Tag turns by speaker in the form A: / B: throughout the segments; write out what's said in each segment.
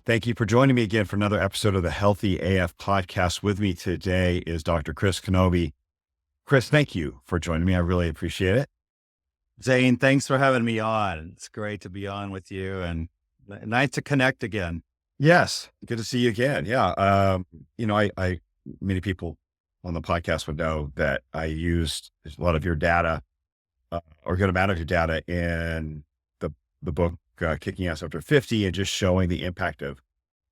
A: Thank you for joining me again for another episode of the Healthy AF podcast. With me today is Dr. Chris Knobbe. Chris, thank you for joining me. I really appreciate it.
B: Zane, thanks for having me on. It's great to be on with you and nice to connect again.
A: Yes, good to see you again. Yeah. I many people on the podcast would know that I used a lot of your data, or a good amount of your data in the book, Kicking Ass After 50, and just showing the impact of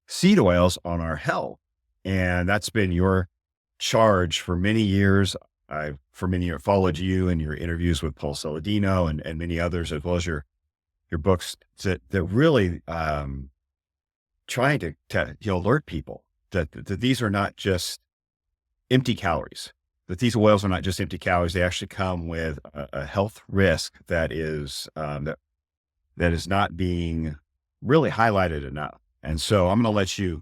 A: seed oils on our health. And that's been your charge for many years. I've followed you and your interviews with Paul Saladino and many others, as well as your books that really trying to alert people that these are not just empty calories, that these oils are not just empty calories. They actually come with a health risk that is that is not being really highlighted enough. And so I'm going to let you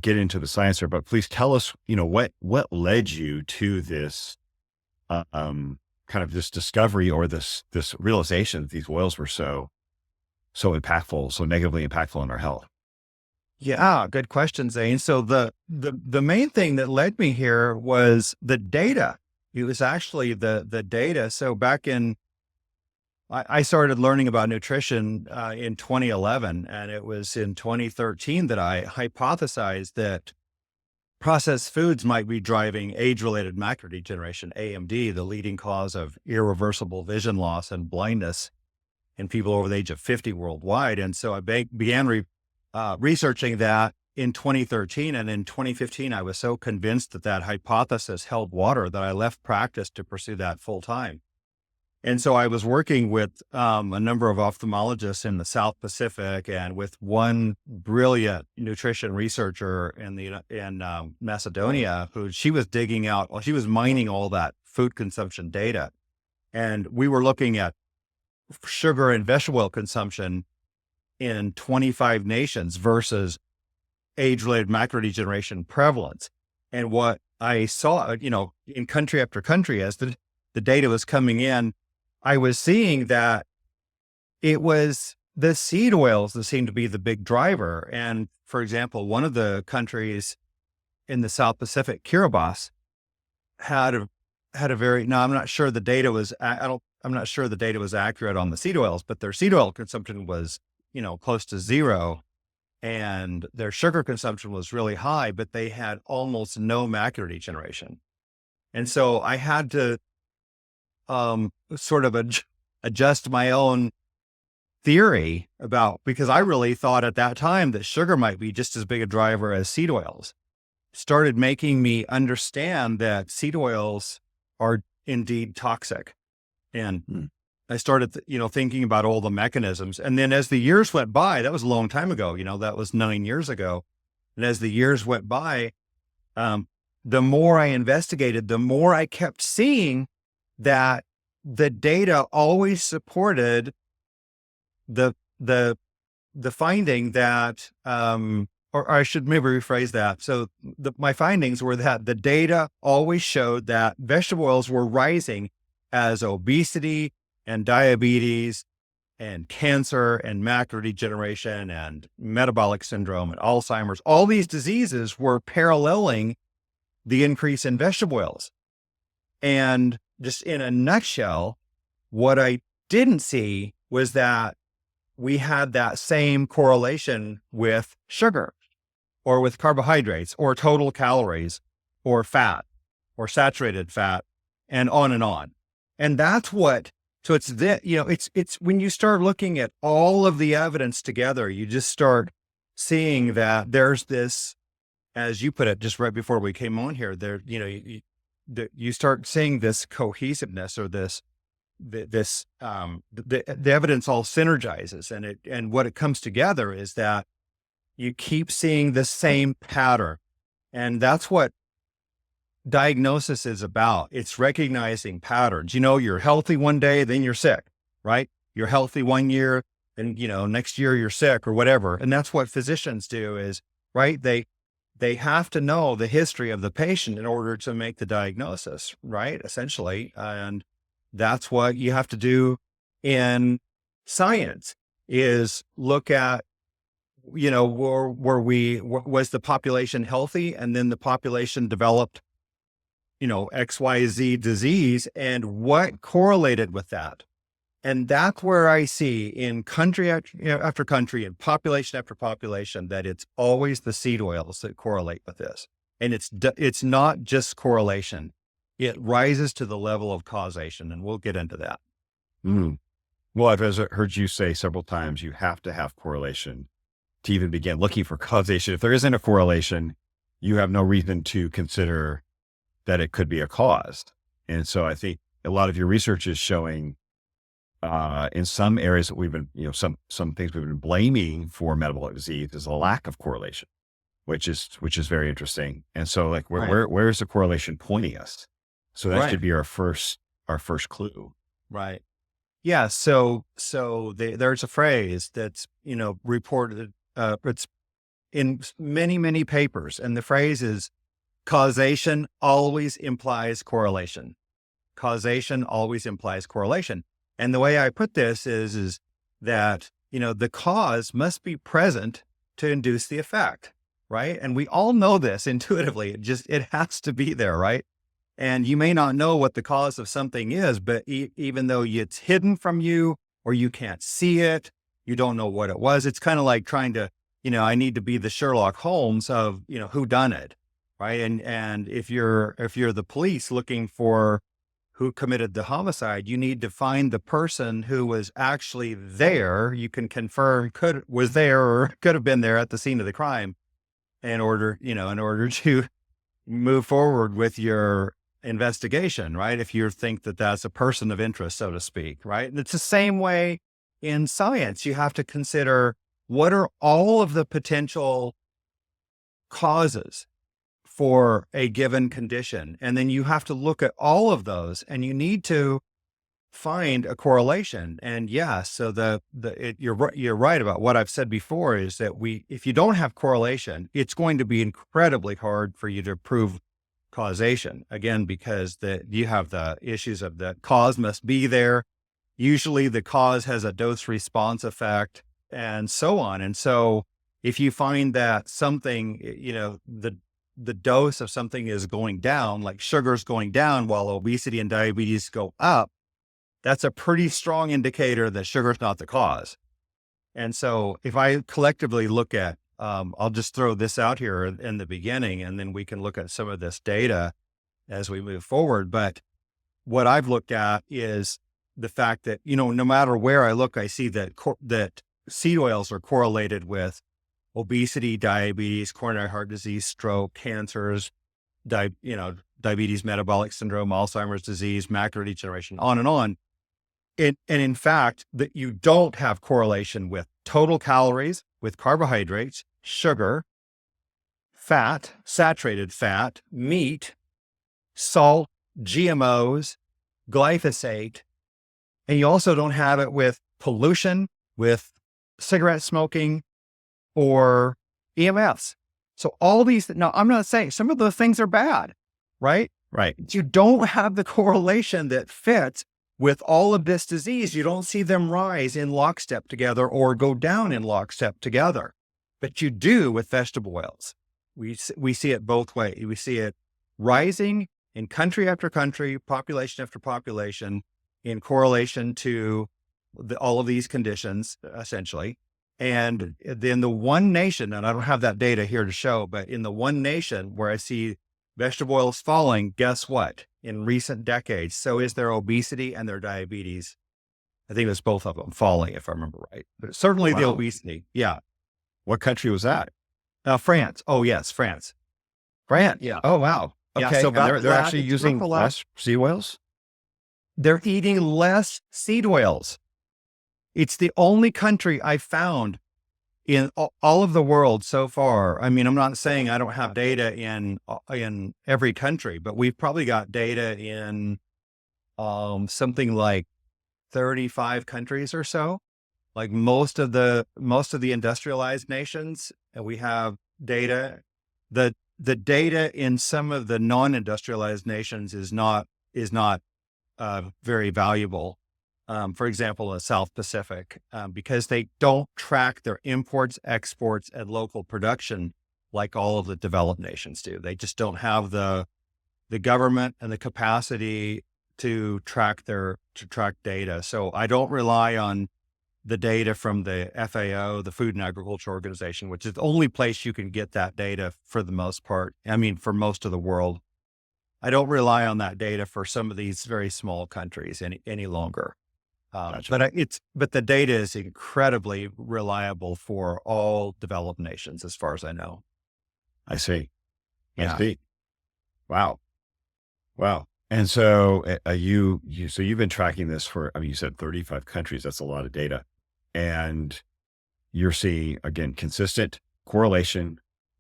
A: get into the science here, but please tell us, what led you to this kind of this discovery or this realization that these oils were so impactful, so negatively impactful on our health.
B: Yeah, good question, Zane. So the main thing that led me here was the data. It was actually the data. So back I started learning about nutrition in 2011, and it was in 2013 that I hypothesized that processed foods might be driving age-related macular degeneration, AMD, the leading cause of irreversible vision loss and blindness in people over the age of 50 worldwide. And so I began researching that in 2013. And in 2015, I was so convinced that hypothesis held water that I left practice to pursue that full time. And so I was working with a number of ophthalmologists in the South Pacific and with one brilliant nutrition researcher in Macedonia, she was mining all that food consumption data. And we were looking at sugar and vegetable oil consumption in 25 nations versus age-related macular degeneration prevalence. And what I saw, in country after country, as the data was coming in, I was seeing that it was the seed oils that seemed to be the big driver. And for example, one of the countries in the South Pacific, Kiribati, had a very, now I'm not sure the data was, I'm not sure the data was accurate on the seed oils, but their seed oil consumption was, close to zero, and their sugar consumption was really high, but they had almost no macular degeneration. And so I had to sort of adjust my own theory because I really thought at that time that sugar might be just as big a driver as seed oils. Started making me understand that seed oils are indeed toxic. And I started, thinking about all the mechanisms. And then as the years went by, that was a long time ago, that was 9 years ago. And as the years went by, the more I investigated, the more I kept seeing that the data always supported the finding that, or I should maybe rephrase that. So my findings were that the data always showed that vegetable oils were rising as obesity and diabetes and cancer and macular degeneration and metabolic syndrome and Alzheimer's. All these diseases were paralleling the increase in vegetable oils. And just in a nutshell, what I didn't see was that we had that same correlation with sugar or with carbohydrates or total calories or fat or saturated fat and on and on. And that's so it's when you start looking at all of the evidence together, you just start seeing that there's this, as you put it, just right before we came on here, you start seeing this cohesiveness or the evidence all synergizes, and what it comes together is that you keep seeing the same pattern. And that's what diagnosis is about. It's recognizing patterns. You're healthy one day, then you're sick, right? You're healthy 1 year, then, next year you're sick or whatever. And that's what physicians do is, right? They have to know the history of the patient in order to make the diagnosis, right? Essentially. And that's what you have to do in science, is look at was the population healthy, and then the population developed, XYZ disease, and what correlated with that? And that's where I see in country after country and population after population that it's always the seed oils that correlate with this. And it's not just correlation. It rises to the level of causation, and we'll get into that.
A: Mm. Well, I've heard you say several times, you have to have correlation to even begin looking for causation. If there isn't a correlation, you have no reason to consider that it could be a cause. And so I think a lot of your research is showing in some areas that we've been, some things we've been blaming for metabolic disease is a lack of correlation, which is very interesting. And so like, where is the correlation pointing us? So that should be our first clue.
B: Right. Yeah. So there's a phrase that's, reported, it's in many, many papers. And the phrase is causation always implies correlation. Causation always implies correlation. And the way I put this is that, the cause must be present to induce the effect, right? And we all know this intuitively. It has to be there, right? And you may not know what the cause of something is, but even though it's hidden from you or you can't see it, you don't know what it was. It's kind of like trying to, I need to be the Sherlock Holmes of, who done it, right? And if you're the police looking for who committed the homicide, you need to find the person who was actually there. You can confirm was there or could have been there at the scene of the crime in order to move forward with your investigation, right? If you think that that's a person of interest, so to speak, right? And it's the same way in science. You have to consider what are all of the potential causes for a given condition. And then you have to look at all of those and you need to find a correlation. And so you're right about what I've said before is that if you don't have correlation, it's going to be incredibly hard for you to prove causation, again, because you have the issues of the cause must be there. Usually the cause has a dose response effect and so on. And so if you find that something, the dose of something is going down, like sugar's going down while obesity and diabetes go up, that's a pretty strong indicator that sugar's not the cause. And so if I collectively look at, I'll just throw this out here in the beginning, and then we can look at some of this data as we move forward. But what I've looked at is the fact that, no matter where I look, I see that that seed oils are correlated with obesity, diabetes, coronary heart disease, stroke, cancers, diabetes, metabolic syndrome, Alzheimer's disease, macular degeneration, on and on. And in fact, that you don't have correlation with total calories, with carbohydrates, sugar, fat, saturated fat, meat, salt, GMOs, glyphosate. And you also don't have it with pollution, with cigarette smoking, or EMFs. So all these, now I'm not saying some of those things are bad, right?
A: Right.
B: You don't have the correlation that fits with all of this disease. You don't see them rise in lockstep together or go down in lockstep together, but you do with vegetable oils. We see it both ways. We see it rising in country after country, population after population, in correlation to all of these conditions, essentially. And then the one nation, and I don't have that data here to show, but in the one nation where I see vegetable oils falling, guess what? In recent decades, so is their obesity and their diabetes. I think it's both of them falling, if I remember right. But certainly the obesity. Yeah.
A: What country was that?
B: France. Oh, yes, France. France.
A: Yeah.
B: Oh, wow.
A: Okay.
B: Yeah, so
A: they're actually using less seed oils?
B: They're eating less seed oils. It's the only country I found in all of the world so far. I mean, I'm not saying I don't have data in every country, but we've probably got data in something like 35 countries or so. Like most of the industrialized nations, and we have data. The data in some of the non-industrialized nations is not very valuable. for example, in the South Pacific, because they don't track their imports, exports, and local production like all of the developed nations do. They just don't have the government and the capacity to track data. So I don't rely on the data from the FAO, the Food and Agriculture Organization, which is the only place you can get that data for the most part. I mean, for most of the world, I don't rely on that data for some of these very small countries any longer.
A: Gotcha.
B: But the data is incredibly reliable for all developed nations, as far as I know.
A: I see. I
B: Yeah.
A: see. Wow. Wow. And so so you've been tracking this for, I mean, you said 35 countries. That's a lot of data. And you're seeing, again, consistent correlation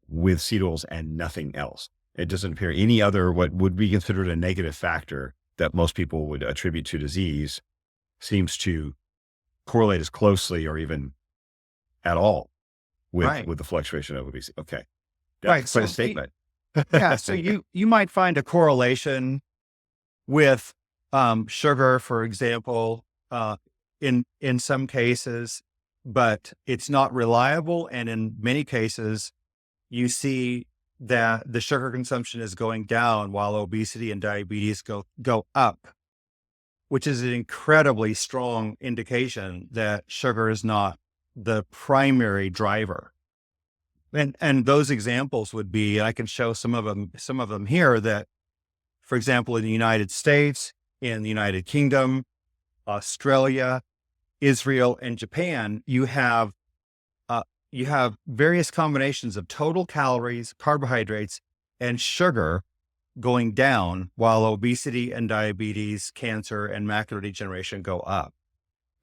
A: with seed oils and nothing else. It doesn't appear any other, what would be considered a negative factor that most people would attribute to disease seems to correlate as closely or even at all
B: Right.
A: with the fluctuation of obesity. Okay.
B: Right.
A: That's quite a statement.
B: Yeah. So you might find a correlation with sugar, for example, in some cases, but it's not reliable. And in many cases, you see that the sugar consumption is going down while obesity and diabetes go up, which is an incredibly strong indication that sugar is not the primary driver. And those examples would be, I can show some of them here, that, for example, in the United States, in the United Kingdom, Australia, Israel, and Japan, you have various combinations of total calories, carbohydrates, and sugar going down while obesity and diabetes, cancer, and macular degeneration go up.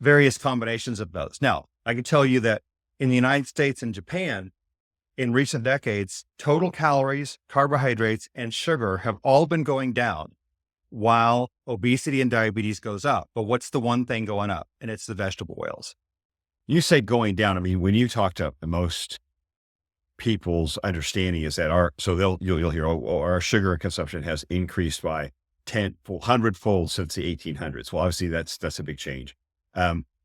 B: Various combinations of those. Now, I can tell you that in the United States and Japan, in recent decades, total calories, carbohydrates, and sugar have all been going down while obesity and diabetes goes up. But what's the one thing going up? And it's the vegetable oils.
A: You say going down. I mean, when you talk to most people's understanding is that you'll hear, our sugar consumption has increased by 100-fold since the 1800s. Well, obviously that's a big change.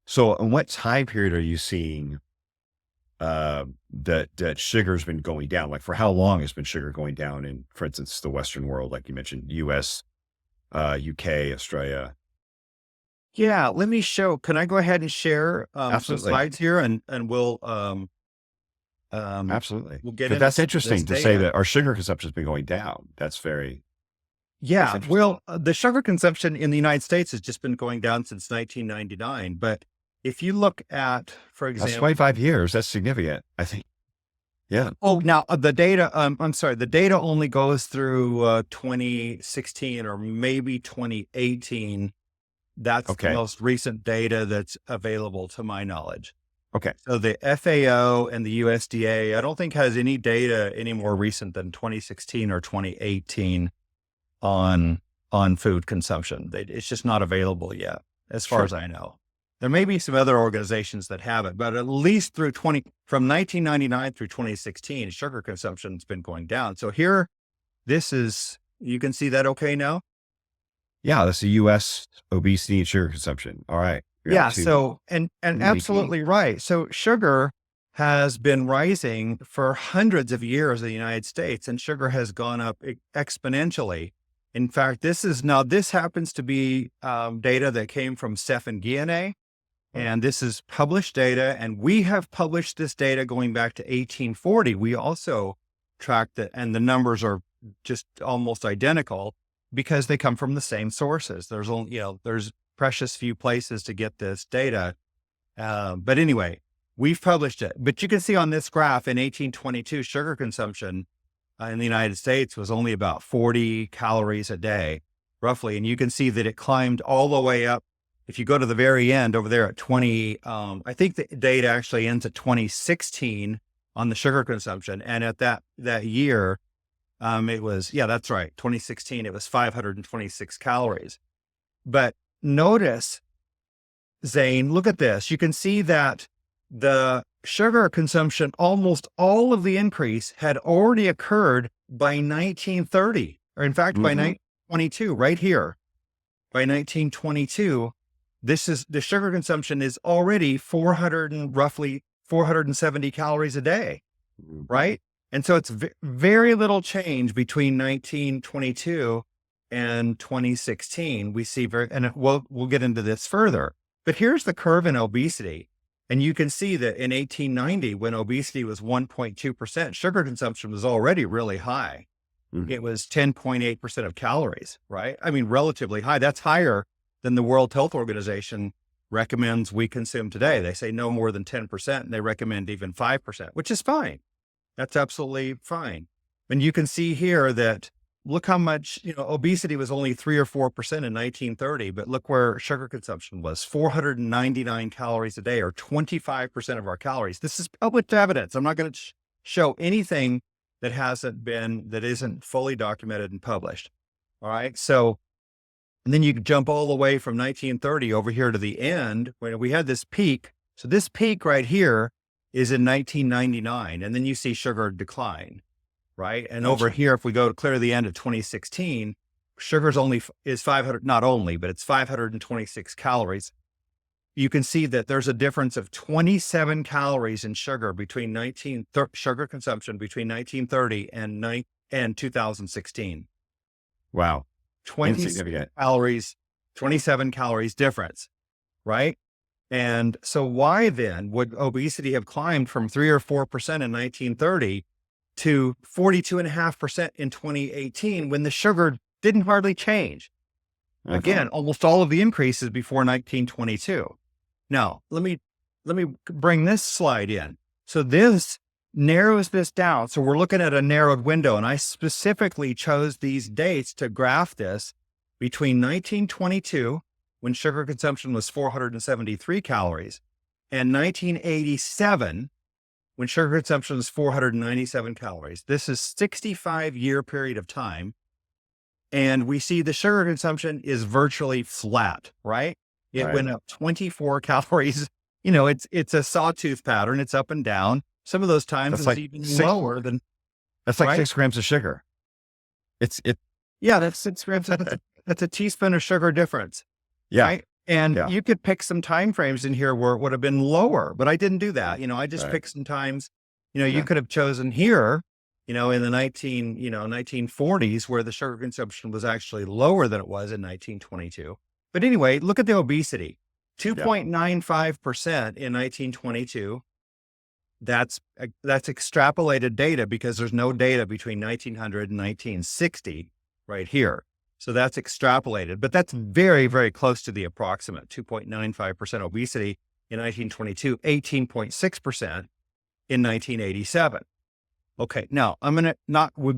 A: So in what time period are you seeing that sugar's been going down? Like, for how long has been sugar going down in, for instance, the Western world, like you mentioned, US, UK, Australia?
B: Yeah, let me show. Can I go ahead and share some
A: Absolutely.
B: slides here, and
A: Absolutely.
B: we'll get
A: But
B: into
A: that's
B: some of this
A: interesting to say
B: data.
A: that our sugar consumption has been going down. That's
B: Yeah,
A: interesting.
B: well, the sugar consumption in the United States has just been going down since 1999. But if you look at, for
A: That's
B: example,
A: 25 years. That's significant, I think. Yeah.
B: now the data, I'm sorry, the data only goes through 2016 or maybe 2018. That's the
A: Okay.
B: most recent data that's available to my knowledge.
A: Okay.
B: So the FAO and the USDA, I don't think has any data any more recent than 2016 or 2018 on food consumption. It's just not available yet, as far
A: Sure.
B: as I know. There may be some other organizations that have it, but at least from 1999 through 2016, sugar consumption's been going down. So here, you can see that okay now?
A: Yeah. That's the US obesity and sugar consumption. All right. You're at
B: Yeah. So, and
A: 218.
B: absolutely right. So sugar has been rising for hundreds of years in the United States, and sugar has gone up exponentially. In fact, this happens to be data that came from Stefan Guyenet, and this is published data. And we have published this data going back to 1840. We also tracked it, and the numbers are just almost identical because they come from the same sources. There's precious few places to get this data. But anyway, we've published it. But you can see on this graph in 1822, sugar consumption in the United States was only about 40 calories a day, roughly. And you can see that it climbed all the way up. If you go to the very end over there at I think the data actually ends at 2016 on the sugar consumption. And at that year, it was, yeah, that's right. 2016, it was 526 calories. But notice, Zane, look at this. You can see that the sugar consumption, almost all of the increase had already occurred by 1930, or in fact, by
A: Mhm.
B: 1922, right here. By 1922, the sugar consumption is already roughly 470 calories a day, right? And so it's very little change between 1922 and 2016. We see and we'll get into this further, but here's the curve in obesity. And you can see that in 1890, when obesity was 1.2%, sugar consumption was already really high. It was 10.8% of calories, right? I mean, relatively high. That's higher than the World Health Organization recommends we consume today. They say no more than 10%, and they recommend even 5%, which is fine. That's absolutely fine. And you can see here that look how much, obesity was only 3 or 4% in 1930, but look where sugar consumption was 499 calories a day, or 25% of our calories. This is published evidence. I'm not going to show anything that isn't fully documented and published. All right. So, and then you can jump all the way from 1930 over here to the end when we had this peak. So this peak right here is in 1999, and then you see sugar decline, right? And over here, if we go to clear to the end of 2016, sugar's is 500, not only, but it's 526 calories. You can see that there's a difference of 27 calories in sugar sugar consumption between 1930 and 2016.
A: Wow.
B: 27 calories difference, right? And so why then would obesity have climbed from 3 or 4% in 1930 to 42.5% in 2018 when the sugar didn't hardly change? Again, almost all of the increases before 1922. Now, let me bring this slide in. So this narrows this down. So we're looking at a narrowed window, and I specifically chose these dates to graph this between 1922, when sugar consumption was 473 calories, and 1987, when sugar consumption was 497 calories. This is 65-year period of time. And we see the sugar consumption is virtually flat, right? It went up 24 calories. It's a sawtooth pattern. It's up and down. Some of those times it's even lower than.
A: That's like 6 grams of sugar.
B: Yeah, that's 6 grams. That's a teaspoon of sugar difference.
A: Yeah.
B: Right? And you could pick some time frames in here where it would have been lower, but I didn't do that. I just picked some times. You could have chosen here, in the 1940s, where the sugar consumption was actually lower than it was in 1922. But anyway, look at the obesity, 2.95% in 1922. That's extrapolated data because there's no data between 1900 and 1960 right here. So that's extrapolated, but that's very, very close to the approximate 2.95% obesity in 1922, 18.6% in 1987. Okay. Now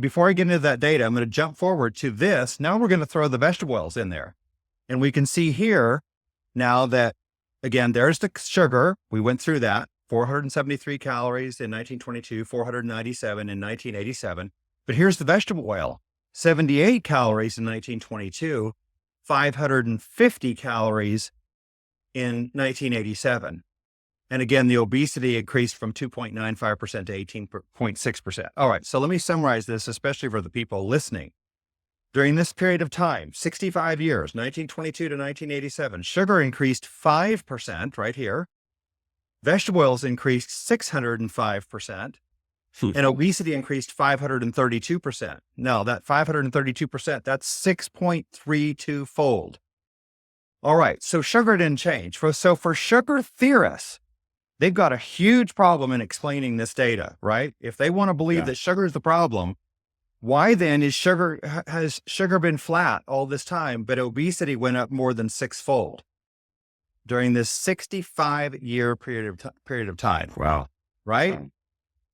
B: before I get into that data, I'm going to jump forward to this. Now we're going to throw the vegetable oils in there. And we can see here now that, again, there's the sugar. We went through that, 473 calories in 1922, 497 in 1987. But here's the vegetable oil, 78 calories in 1922, 550 calories in 1987. And again, the obesity increased from 2.95% to 18.6%. All right, so let me summarize this, especially for the people listening. During this period of time, 65 years, 1922 to 1987, sugar increased 5% right here. Vegetable oils increased 605%, and obesity increased 532%. Now, that 532%, that's 6.32 fold. All right, so sugar didn't change. So for sugar theorists, they've got a huge problem in explaining this data, right? If they want to believe that sugar is the problem, why then has sugar been flat all this time, but obesity went up more than 6-fold during this 65-year period of time?
A: Wow.
B: Right?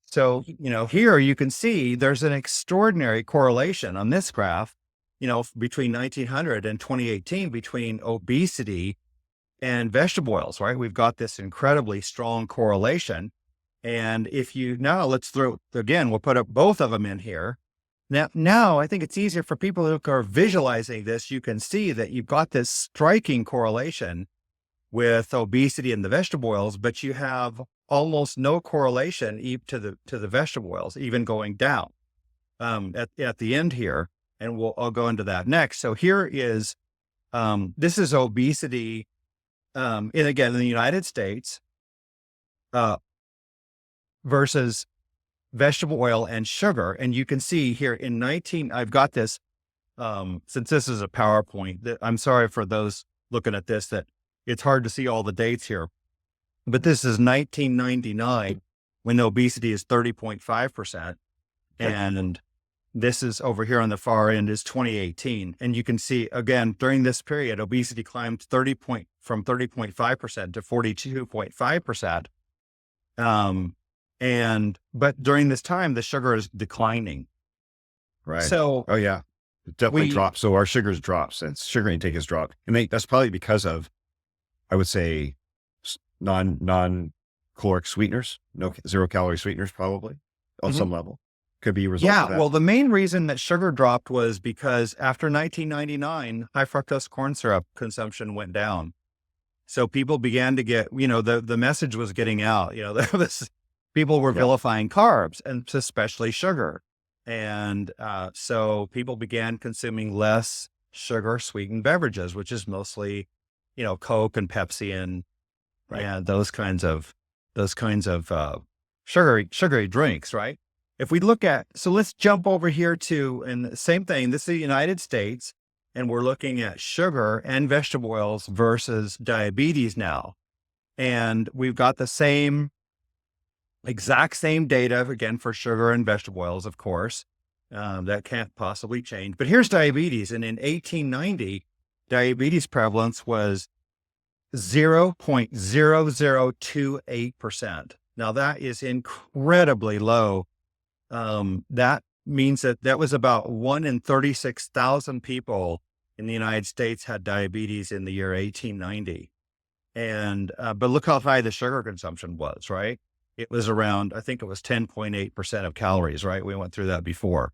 B: So, here you can see there's an extraordinary correlation on this graph, between 1900 and 2018 between obesity and vegetable oils, right? We've got this incredibly strong correlation. And we'll put up both of them in here. Now I think it's easier for people who are visualizing this. You can see that you've got this striking correlation with obesity and the vegetable oils, but you have almost no correlation to the vegetable oils, even going down at the end here. And I'll go into that next. So here is, this is obesity And again, in the United States, uh, versus vegetable oil and sugar. And you can see here in I've got this, since this is a PowerPoint, that I'm sorry for those looking at this, that it's hard to see all the dates here, but this is 1999 when the obesity is 30.5%. And this is over here on the far end is 2018. And you can see again, during this period, obesity climbed from 30.5% to 42.5%. But during this time, the sugar is declining.
A: Right.
B: So,
A: oh yeah, it definitely dropped. So our sugars drops and sugar intake has dropped. And that's probably because of, I would say, non-caloric sweeteners, no 0-calorie sweeteners, probably on some level could be a result of that.
B: Well, the main reason that sugar dropped was because after 1999, high fructose corn syrup consumption went down. So people began to get, the message was getting out, people were vilifying carbs and especially sugar. And so people began consuming less sugar sweetened beverages, which is mostly, Coke and Pepsi and those kinds of sugary drinks, right? If we look at, so let's jump over here to, and the same thing, this is the United States, and we're looking at sugar and vegetable oils versus diabetes now. And we've got the exact same data, again, for sugar and vegetable oils, of course, that can't possibly change. But here's diabetes. And in 1890, diabetes prevalence was 0.0028%. Now that is incredibly low. That means that was about 1 in 36,000 people in the United States had diabetes in the year 1890. And, but look how high the sugar consumption was, right? It was around, I think it was 10.8% of calories, right? We went through that before,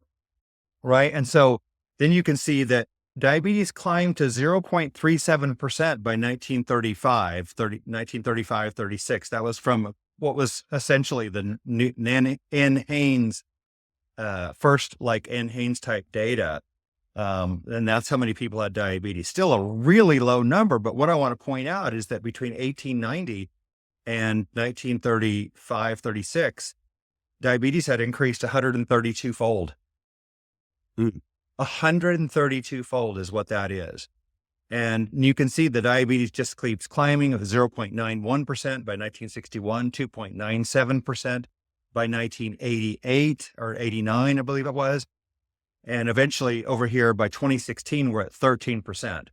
B: right? And so then you can see that diabetes climbed to 0.37% by 1935, 36. That was from what was essentially the N. Haynes, first like N. Haynes type data. And that's how many people had diabetes. Still a really low number. But what I want to point out is that between 1890 and 1935, 36, diabetes had increased 132-fold. 132-fold is what that is. And you can see the diabetes just keeps climbing of 0.91% by 1961, 2.97% by 1988 or 89, I believe it was. And eventually over here by 2016, we're at 13%.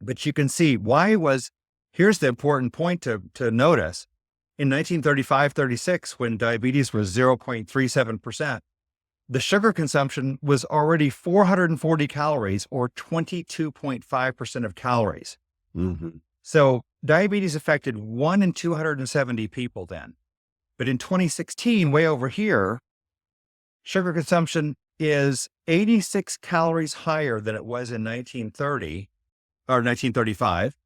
B: But you can see here's the important point to notice. In 1935, 36, when diabetes was 0.37%, the sugar consumption was already 440 calories or 22.5% of calories. So diabetes affected 1 in 270 people then. But in 2016, way over here, sugar consumption is 86 calories higher than it was in 1930 or 1935,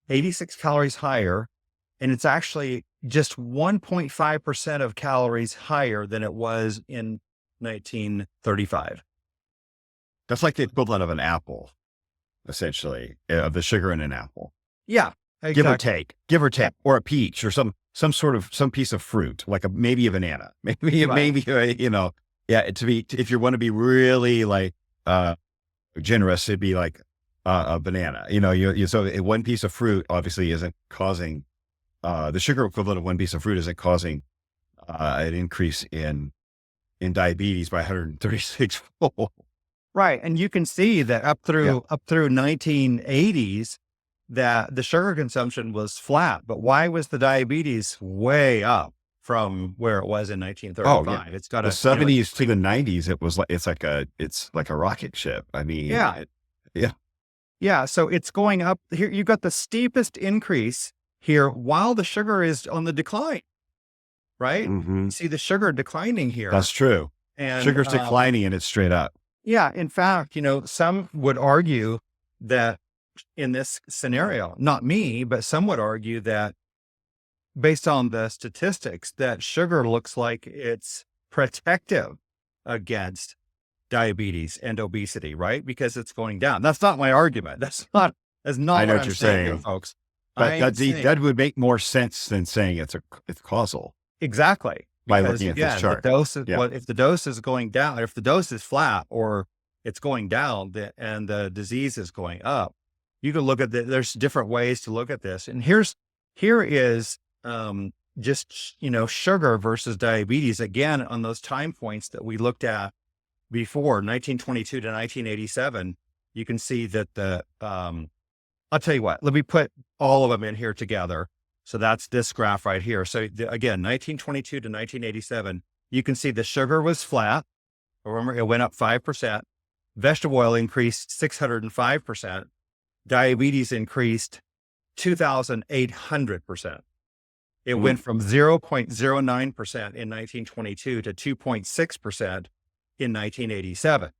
B: 86 calories higher. And it's actually just 1.5% of calories higher than it was in 1935.
A: That's like the equivalent of an apple, essentially, of the sugar in an apple.
B: Yeah, exactly.
A: Give or take, or a peach or some piece of fruit, like maybe a banana, maybe, if you want to be really like, generous, it'd be like, a banana, so one piece of fruit obviously isn't causing, the sugar equivalent of one piece of fruit isn't causing, an increase in diabetes by 136 fold.
B: Right. And you can see that up through 1980s, that the sugar consumption was flat, but why was the diabetes way up from where it was in 1935?
A: Oh, yeah.
B: It's got
A: the 70s to the 90s. It's like a rocket ship. I mean,
B: yeah. So it's going up here. You've got the steepest increase here while the sugar is on the decline. Right? You see the sugar declining here.
A: That's true.
B: And
A: sugar's declining and it's straight up.
B: Yeah. In fact, some would argue that in this scenario, not me, but some would argue that based on the statistics, that sugar looks like it's protective against diabetes and obesity, right? Because it's going down. That's not my argument. That's not That's
A: I
B: not
A: know
B: what
A: what
B: I'm
A: you're
B: saying here,
A: saying,
B: folks.
A: but
B: I'm saying
A: that would make more sense than saying it's causal
B: exactly,
A: by
B: because
A: looking at this
B: again, the
A: chart.
B: dose is
A: Yeah.
B: what if the dose is going down, if the dose is flat or it's going down and the disease is going up, you can look at there's different ways to look at this. And here is, just, sugar versus diabetes again on those time points that we looked at before 1922 to 1987. You can see that I'll tell you what, let me put all of them in here together. So that's this graph right here. So again, 1922 to 1987, you can see the sugar was flat. Remember, it went up 5%. Vegetable oil increased 605%. Diabetes increased 2,800%. It went
A: Mm.
B: from 0.09% in 1922 to 2.6% in 1987.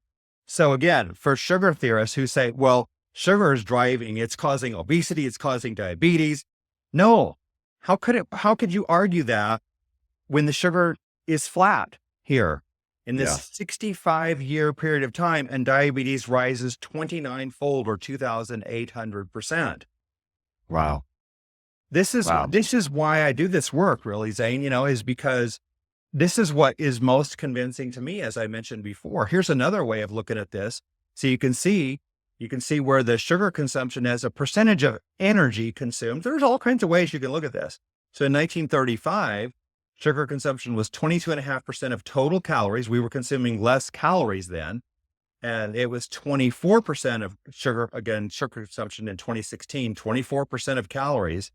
B: So again, for sugar theorists who say, well, sugar is driving, it's causing obesity, it's causing diabetes. No, how could you argue that when the sugar is flat here in this
A: Yeah.
B: 65-year period of time and diabetes rises 29-fold or 2,800%?
A: Wow.
B: This
A: Wow.
B: is why I do this work really, Zane, is because this is what is most convincing to me, as I mentioned before. Here's another way of looking at this. So you can see where the sugar consumption as a percentage of energy consumed. There's all kinds of ways you can look at this. So in 1935, sugar consumption was 22.5% of total calories. We were consuming less calories then. And it was 24% of sugar consumption in 2016, 24% of calories.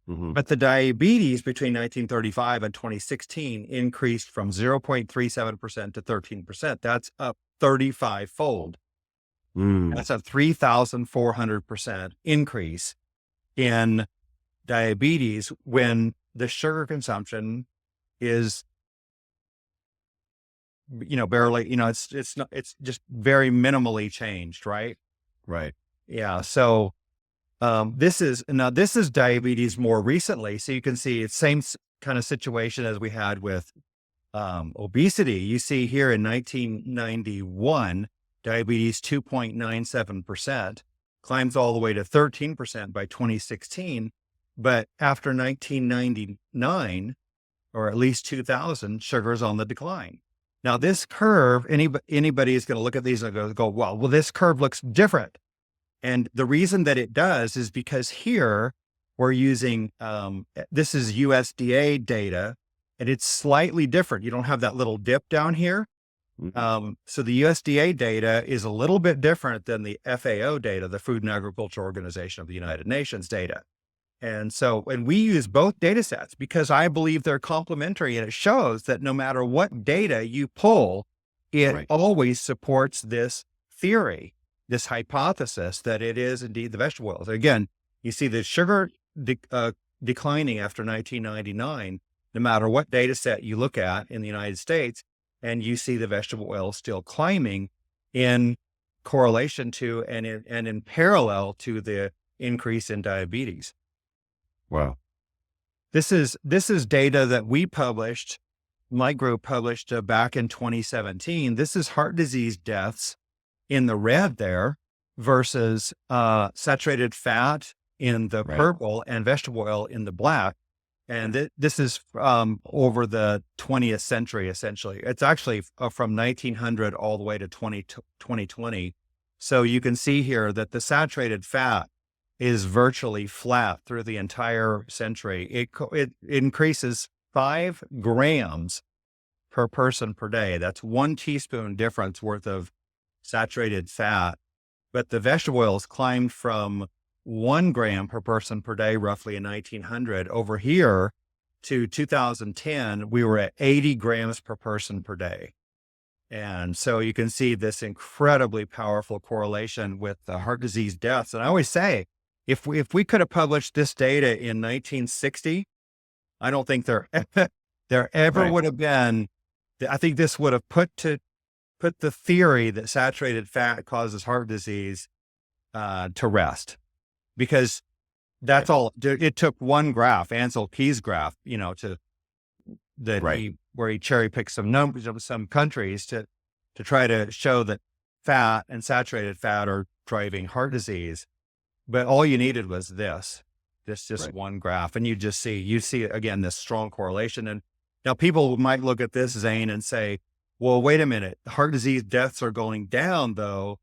A: Hmm.
B: But the diabetes between 1935 and 2016 increased from 0.37% to 13%. That's up 35-fold.
A: Mm.
B: That's a 3,400% increase in diabetes when the sugar consumption is, barely, it's just very minimally changed, right?
A: Right.
B: Yeah. So this is diabetes more recently. So you can see it's same kind of situation as we had with obesity. You see here in 1991, diabetes 2.97%, climbs all the way to 13% by 2016. But after 1999, or at least 2000, sugar is on the decline. Now this curve, anybody is going to look at these and go, well, this curve looks different. And the reason that it does is because here we're using, this is USDA data, and it's slightly different. You don't have that little dip down here.
A: Mhm.
B: So the USDA data is a little bit different than the FAO data, the Food and Agriculture Organization of the United Nations data. And we use both data sets because I believe they're complementary, and it shows that no matter what data you pull, it
A: Right.
B: always supports this theory, this hypothesis that it is indeed the vegetable oils. Again, you see the sugar declining after 1999, no matter what data set you look at in the United States, and you see the vegetable oil still climbing in correlation to and in parallel to the increase in diabetes.
A: Wow.
B: This is data that we published, my group published back in 2017. This is heart disease deaths in the red there versus saturated fat in the
A: Right.
B: purple and vegetable oil in the black. And this is over the 20th century, essentially. It's actually from 1900 all the way to 2020. So you can see here that the saturated fat is virtually flat through the entire century. It increases 5 grams per person per day. That's 1 teaspoon difference worth of saturated fat. But the vegetable oils climbed from 1 gram per person per day, roughly in 1900. Over here to 2010, we were at 80 grams per person per day. And so you can see this incredibly powerful correlation with the heart disease deaths. And I always say, if we could have published this data in 1960, I don't think there ever
A: Right.
B: would have been. I think this would have put the theory that saturated fat causes heart disease to rest, because that's all it took. One graph, Ansel Keys' graph,
A: Right.
B: where he cherry picked some numbers of some countries to try to show that fat and saturated fat are driving heart disease. but all you needed was this just
A: Right.
B: one graph, and you see again this strong correlation. And now people might look at this, Zane, and say, well, wait a minute, heart disease deaths are going down though,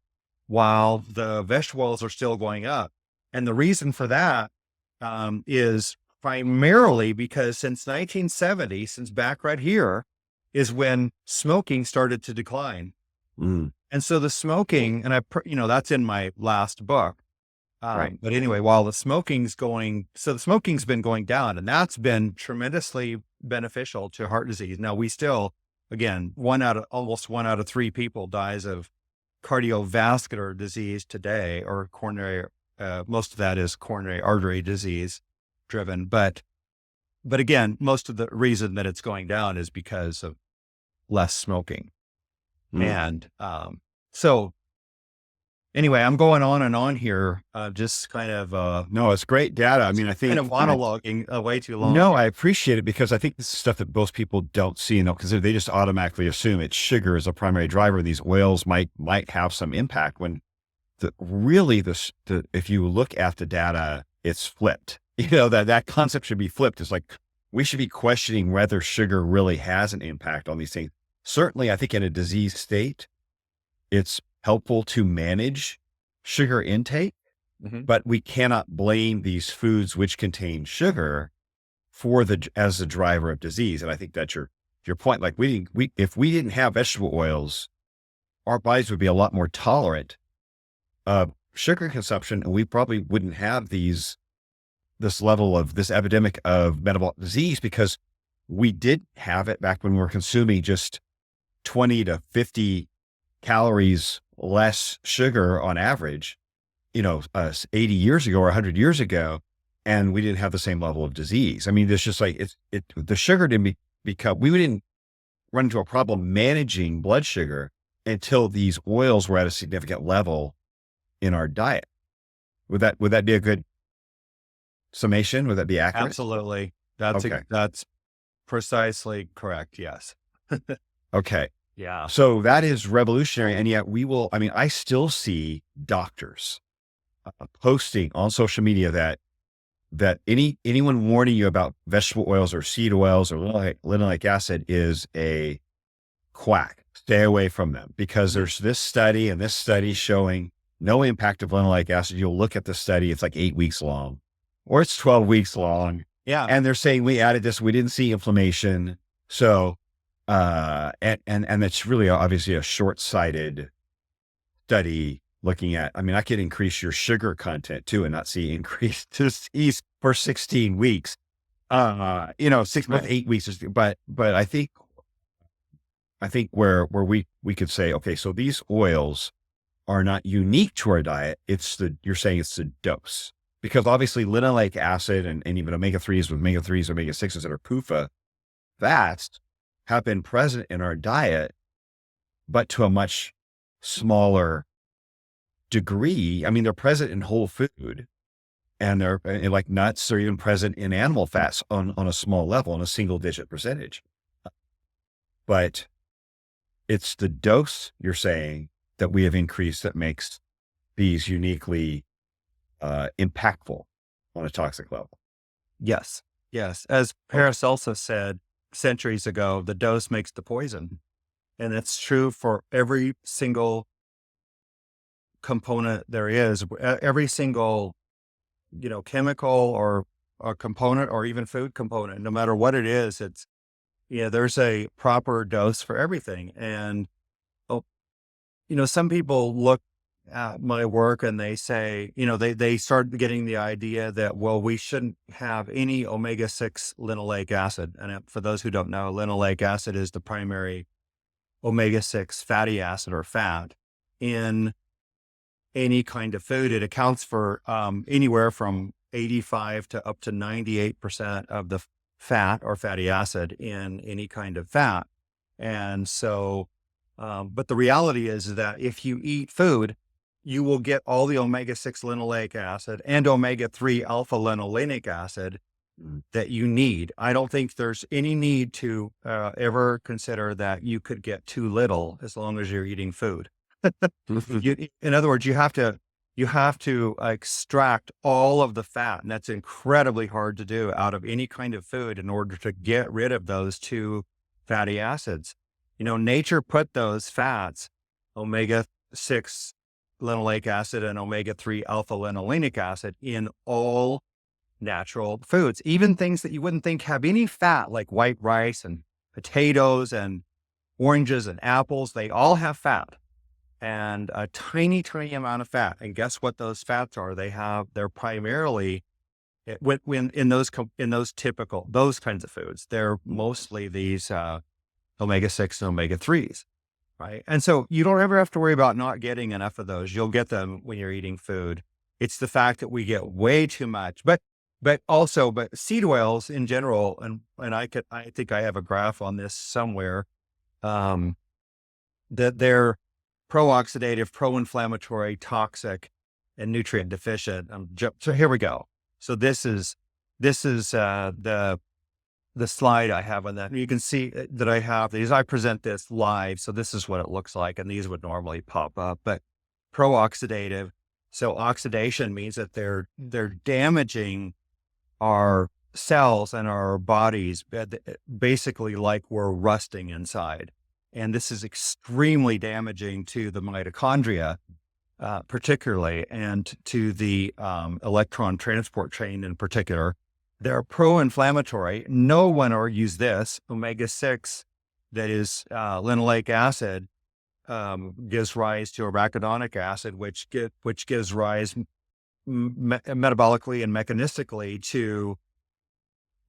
B: while the vegetable oils are still going up. And the reason for that is primarily because since 1970, since back right here, is when smoking started to decline.
A: Mm,
B: And so the smoking, and that's in my last book.
A: right.
B: But anyway, while the smoking's been going down, and that's been tremendously beneficial to heart disease. Now we still, again, almost one out of three people dies of cardiovascular disease today, or coronary. Most of that is coronary artery disease driven, but again, most of the reason that it's going down is because of less smoking.
A: Mm.
B: And so anyway, I'm going on and on here, just kind of
A: No, it's great data. I mean, I
B: kind
A: think,
B: of monologuing way too long.
A: no, I appreciate it because I think this is stuff that most people don't see, because they just automatically assume it's sugar as a primary driver. These oils might have some impact when if you look at the data, it's flipped. That concept should be flipped. It's like, we should be questioning whether sugar really has an impact on these things. Certainly, I think in a disease state, it's helpful to manage sugar intake,
B: Mhm.
A: but we cannot blame these foods which contain sugar as the driver of disease. And I think that's your point. Like, if we didn't have vegetable oils, our bodies would be a lot more tolerant of sugar consumption, and we probably wouldn't have this epidemic of metabolic disease, because we did have it back when we were consuming just 20 to 50 calories less sugar on average, 80 years ago or 100 years ago, and we didn't have the same level of disease. I mean, there's just like, the sugar didn't we didn't run into a problem managing blood sugar until these oils were at a significant level in our diet. Would that be a good summation? Would that be accurate?
B: Absolutely.
A: Okay.
B: That's precisely correct. Yes.
A: Okay.
B: Yeah.
A: So that is revolutionary. And yet I still see doctors posting on social media that anyone warning you about vegetable oils or seed oils or linoleic acid is a quack. Stay away from them, because there's this study and this study showing no impact of linoleic acid. You'll look at the study, it's like 8 weeks long, or it's 12 weeks long.
B: Yeah.
A: And they're saying, we added this, we didn't see inflammation. So, and it's really obviously a short-sighted study looking at, I could increase your sugar content too and not see increased disease for 16 weeks, 6 months, 8 weeks. But I think where we could say, okay, so these oils are not unique to our diet. You're saying it's the dose, because obviously linoleic acid and even omega-3s, omega-6s that are PUFA fats have been present in our diet, but to a much smaller degree. I mean, they're present in whole food, and they're like nuts, or even present in animal fats on a small level, on a single digit percentage. But it's the dose, you're saying, that we have increased that makes these uniquely impactful on a toxic level.
B: Yes. Yes. As Paracelsus said centuries ago, the dose makes the poison. And it's true for every single component there is, every single, chemical or a component, or even food component, no matter what it is, there's a proper dose for everything. And, some people look at my work and they say, they start getting the idea that, well, we shouldn't have any omega-6 linoleic acid. And for those who don't know, linoleic acid is the primary omega-6 fatty acid or fat in any kind of food. It accounts for anywhere from 85 to up to 98% of the fat or fatty acid in any kind of fat. And so, but the reality is that if you eat food, you will get all the omega-6 linoleic acid and omega-3 alpha linolenic acid that you need. I don't think there's any need to ever consider that you could get too little as long as you're eating food. In other words, you have to you have to extract all of the fat, and that's incredibly hard to do out of any kind of food in order to get rid of those two fatty acids. Nature put those fats, omega-6 linoleic acid and omega-3 alpha linolenic acid, in all natural foods, even things that you wouldn't think have any fat, like white rice and potatoes and oranges and apples. They all have fat, and a tiny, tiny amount of fat. And guess what those fats are? They're primarily in those typical, those kinds of foods, they're mostly these omega-6 and omega-3s, right? And so you don't ever have to worry about not getting enough of those. You'll get them when you're eating food. It's the fact that we get way too much, but seed oils in general, and I think I have a graph on this somewhere, that they're pro-oxidative, pro-inflammatory, toxic, and nutrient deficient. So here we go. So this is the slide I have on that. You can see that I have these. I present this live, so this is what it looks like, and these would normally pop up. But pro-oxidative, so oxidation means that they're damaging our cells and our bodies, basically like we're rusting inside. And this is extremely damaging to the mitochondria, particularly, and to the electron transport chain in particular. They're pro-inflammatory. No one argues this. Omega-6, that is linoleic acid, gives rise to arachidonic acid, which gives rise metabolically and mechanistically to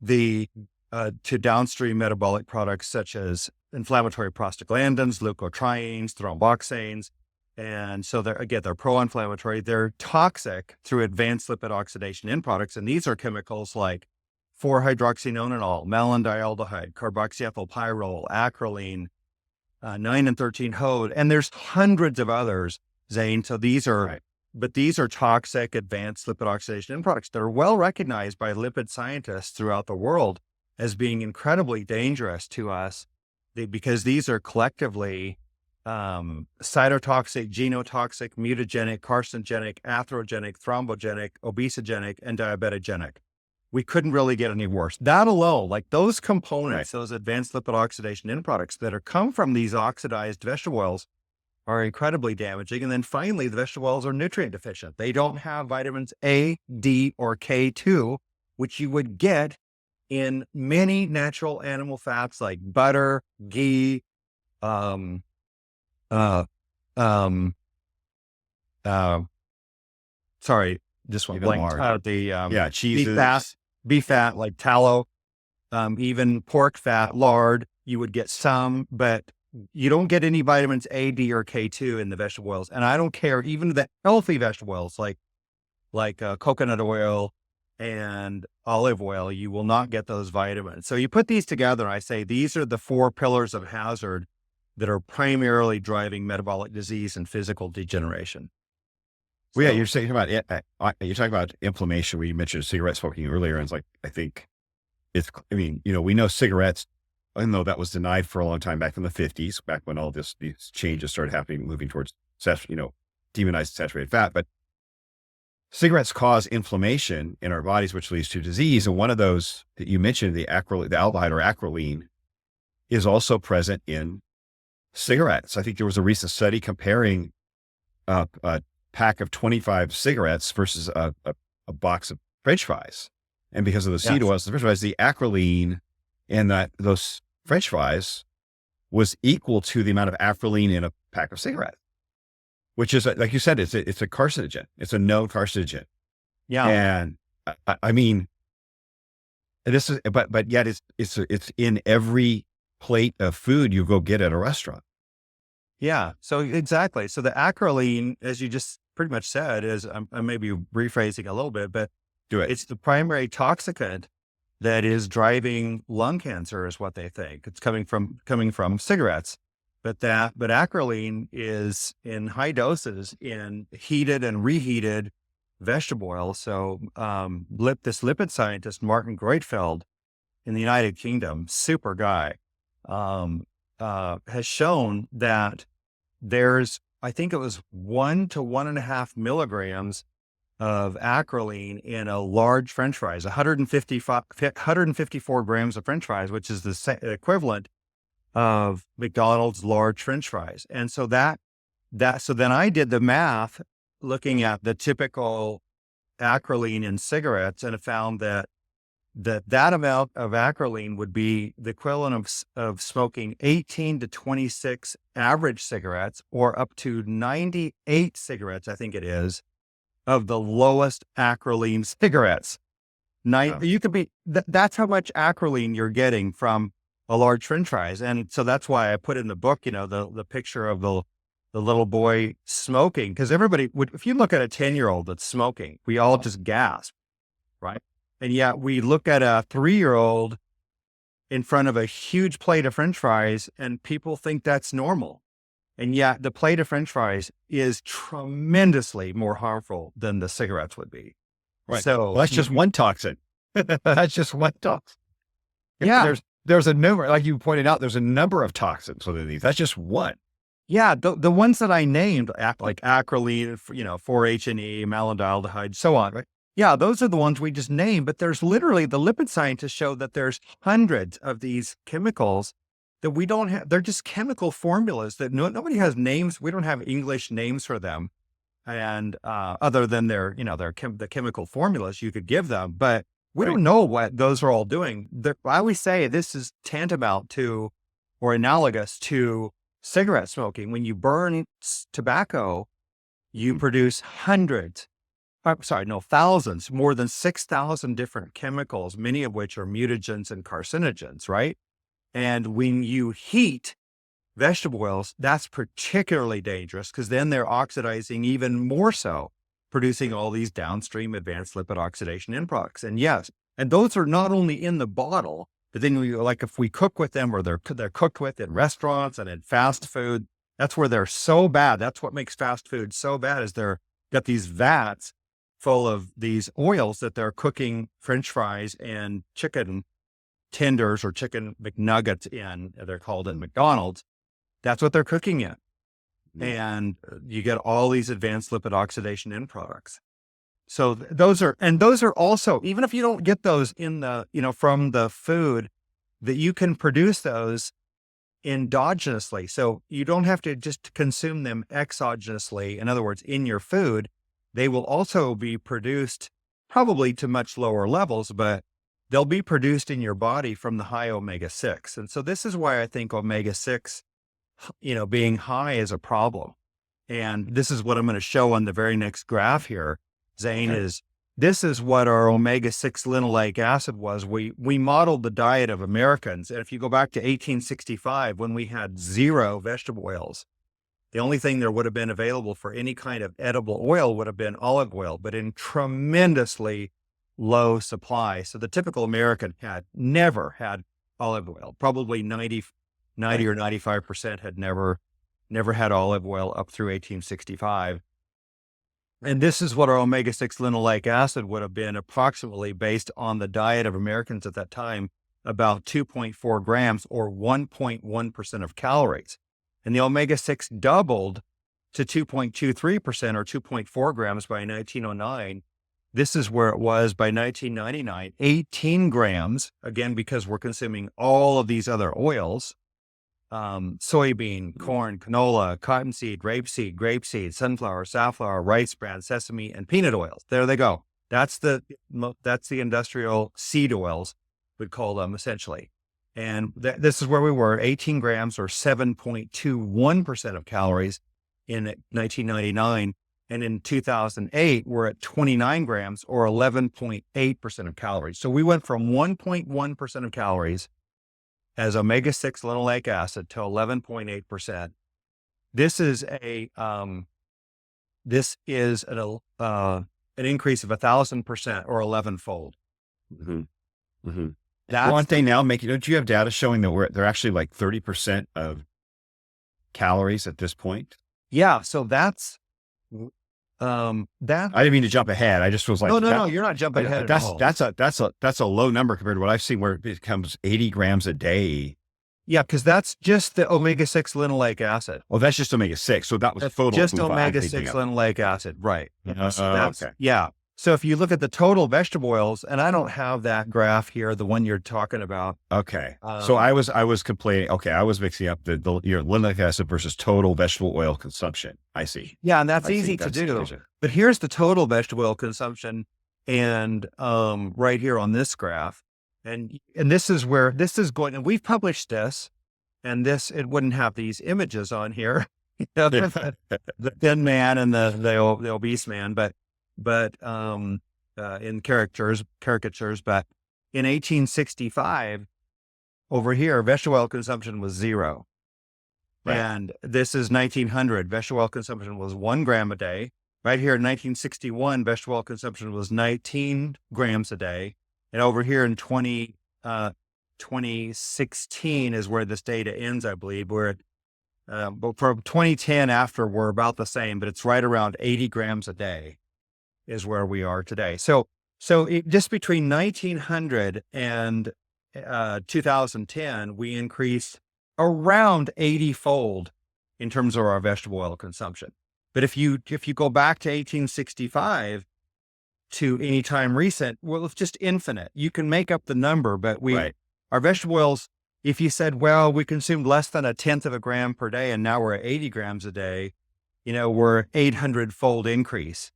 B: to downstream metabolic products such as inflammatory prostaglandins, leukotrienes, thromboxanes. And so they're pro-inflammatory. They're toxic through advanced lipid oxidation end products. And these are chemicals like 4-hydroxynonenal, malondialdehyde, carboxyethylpyrrole, acrolein, 9 and 13-hode. And there's hundreds of others, Zane. So these are, right. But these are toxic advanced lipid oxidation end products that are well recognized by lipid scientists throughout the world as being incredibly dangerous to us, because these are collectively cytotoxic, genotoxic, mutagenic, carcinogenic, atherogenic, thrombogenic, obesogenic, and diabetogenic. We couldn't really get any worse. That alone, like those components, right, those advanced lipid oxidation end products that come from these oxidized vegetable oils, are incredibly damaging. And then finally, the vegetable oils are nutrient deficient. They don't have vitamins A, D, or K2, which you would get in many natural animal fats like butter, ghee, sorry, just one blanked.
A: Cheeses,
B: beef fat like tallow, even pork fat, lard. You would get some, but you don't get any vitamins A, D, or K2 in the vegetable oils. And I don't care, even the healthy vegetable oils like coconut oil and olive oil, you will not get those vitamins. So you put these together, and I say these are the 4 pillars of hazard that are primarily driving metabolic disease and physical degeneration.
A: Well, yeah, you're talking about inflammation. We mentioned cigarette smoking earlier, and it's like, I think we know cigarettes, even though that was denied for a long time back in the 50s, back when all these changes started happening, moving towards, demonized saturated fat. But cigarettes cause inflammation in our bodies, which leads to disease. And one of those that you mentioned, the aldehyde or acrolein, is also present in cigarettes. I think there was a recent study comparing a pack of 25 cigarettes versus a box of French fries. And because of the seed oils, the French fries, the acrolein in those French fries was equal to the amount of acrolein in a pack of cigarettes, which is, like you said, it's a carcinogen. It's a known carcinogen.
B: Yeah.
A: And I mean, this is, but yet it's in every plate of food you go get at a restaurant.
B: Yeah. So exactly. So the acrolein, as you just pretty much said, is, I may be rephrasing a little bit, but
A: do it.
B: It's the primary toxicant that is driving lung cancer, is what they think. It's coming from cigarettes, but acrolein is in high doses in heated and reheated vegetable oil. So, this lipid scientist, Martin Greutfeld in the United Kingdom, super guy, has shown that there's I think it was 1 to 1.5 milligrams of acrolein in a large French fries, 154 grams of French fries, which is the equivalent of McDonald's large French fries. And so so then I did the math looking at the typical acrolein in cigarettes, and I found that amount of acrolein would be the equivalent of smoking 18 to 26 average cigarettes, or up to 98 cigarettes, I think it is, of the lowest acrolein cigarettes. You could be, that's how much acrolein you're getting from a large French fries. And so that's why I put in the book, the picture of the little boy smoking, because everybody would, if you look at a 10-year-old that's smoking, we all just gasp, right? And yet we look at a 3-year-old in front of a huge plate of French fries and people think that's normal. And yet the plate of French fries is tremendously more harmful than the cigarettes would be.
A: Right.
B: So
A: Well, that's just one toxin.
B: that's just one toxin.
A: Yeah. There's a number, like you pointed out, there's a number of toxins within these. That's just one.
B: Yeah. The ones that I named, like acrolein, 4-HNE, malondialdehyde, so on, right? Yeah, those are the ones we just named, but there's literally, the lipid scientists show that there's hundreds of these chemicals that we don't have. They're just chemical formulas that nobody has names. We don't have English names for them. And other than the chemical formulas you could give them, but we don't know what those are all doing. I always say this is tantamount to, or analogous to, cigarette smoking. When you burn tobacco, you produce thousands, more than 6,000 different chemicals, many of which are mutagens and carcinogens, right? And when you heat vegetable oils, that's particularly dangerous, because then they're oxidizing even more so, producing all these downstream advanced lipid oxidation end products. And yes, and those are not only in the bottle, but then if we cook with them, or they're cooked with in restaurants and in fast food, that's where they're so bad. That's what makes fast food so bad, is they're got these vats full of these oils that they're cooking French fries and chicken tenders or chicken McNuggets in. They're called in McDonald's. That's what they're cooking in. And you get all these advanced lipid oxidation end products. So those are also, even if you don't get those in from the food, that you can produce those endogenously. So you don't have to just consume them exogenously. In other words, in your food, they will also be produced, probably to much lower levels, but they'll be produced in your body from the high omega-6. And so this is why I think omega-6, being high is a problem. And this is what I'm going to show on the very next graph here, Zane, this is what our omega-6 linoleic acid was. We modeled the diet of Americans. And if you go back to 1865, when we had 0 vegetable oils, the only thing there would have been available for any kind of edible oil would have been olive oil, but in tremendously low supply. So the typical American had never had olive oil. Probably 90 or 95% had never had olive oil up through 1865. And this is what our omega-6 linoleic acid would have been, approximately, based on the diet of Americans at that time, about 2.4 grams, or 1.1% of calories. And the omega-6 doubled to 2.23%, or 2.4 grams, by 1909. This is where it was by 1999, 18 grams, again, because we're consuming all of these other oils, soybean, corn, canola, cottonseed, grapeseed, sunflower, safflower, rice bran, sesame, and peanut oils. There they go. That's the industrial seed oils, we'd call them, essentially. And this is where we were, 18 grams, or 7.21% of calories in 1999. And in 2008, we're at 29 grams, or 11.8% of calories. So we went from 1.1% of calories as omega-6 linoleic acid to 11.8%. This is an increase of 1,000%, or 11-fold.
A: Mm-hmm. Mm-hmm. Aren't they now making? Don't you have data showing that they're actually like 30% of calories at this point?
B: Yeah. So that's
A: I didn't mean to jump ahead. I just was like,
B: no, you're not jumping ahead at all.
A: That's a low number compared to what I've seen, where it becomes 80 grams a day
B: Yeah, because that's just the omega-6 linoleic acid.
A: Oh, that's just omega-6. So that was
B: That's
A: total
B: just
A: food I'm thinking
B: omega-6
A: of.
B: linoleic acid. Right. Yeah. So that's,
A: Okay.
B: yeah. So if you look at the total vegetable oils, and I don't have that graph here, the one you're talking about.
A: Okay. So I was complaining. Okay. I was mixing up your linoleic acid versus total vegetable oil consumption. I see.
B: Yeah, and that's
A: I see.
B: easy to
A: That's
B: do. But here's the total vegetable oil consumption, and right here on this graph, and this is where this is going. And we've published this, and this it wouldn't have these images on here, the thin man and the obese man, but in caricatures. But in 1865, over here, vegetable oil consumption was 0.
A: Right.
B: And this is 1900. Vegetable oil consumption was 1 gram a day. Right here in 1961, vegetable oil consumption was 19 grams a day. And over here in 2016 is where this data ends, I believe. But for 2010 after, we're about the same, but it's right around 80 grams a day is where we are today. So just between 1900 and 2010, we increased around 80-fold in terms of our vegetable oil consumption. But if you go back to 1865 to any time recent, well, it's just infinite. You can make up the number, but our vegetable oils, if you said, well, we consumed less than 1/10 of a gram per day, and now we're at 80 grams a day, we're 800-fold increase,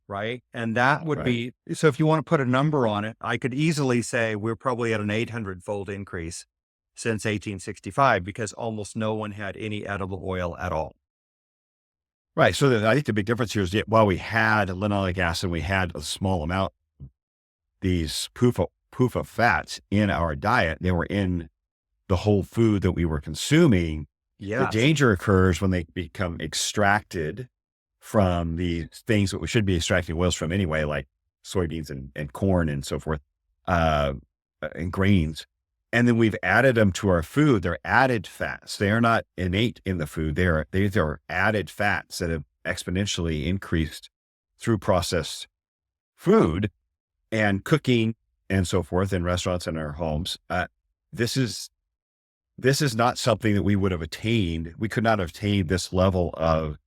B: right? And that would be, so if you want to put a number on it, I could easily say we're probably at an 800-fold increase since 1865, because almost no one had any edible oil at all.
A: Right. So I think the big difference here is that while we had linoleic acid, we had a small amount, these poof of fats in our diet, they were in the whole food that we were consuming.
B: Yeah.
A: The danger occurs when they become extracted from the things that we should be extracting oils from anyway, like soybeans and corn and so forth, and grains. And then we've added them to our food. They're added fats. They are not innate in the food. They are added fats that have exponentially increased through processed food and cooking and so forth in restaurants and our homes. This is not something that we would have attained. We could not have attained this level of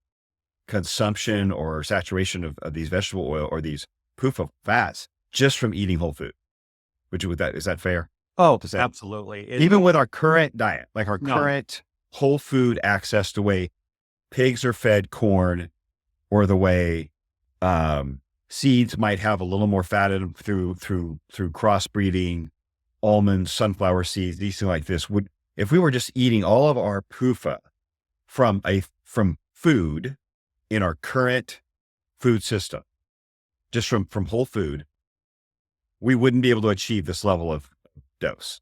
A: consumption or saturation of these vegetable oil or these poof of fats just from eating whole food. Is that fair?
B: Oh, absolutely.
A: Even with our current diet, like our current whole food access, the way pigs are fed corn, or the way seeds might have a little more fat in them through crossbreeding, almonds, sunflower seeds, these things like this. If we were just eating all of our PUFA from food in our current food system, just from whole food, we wouldn't be able to achieve this level of dose.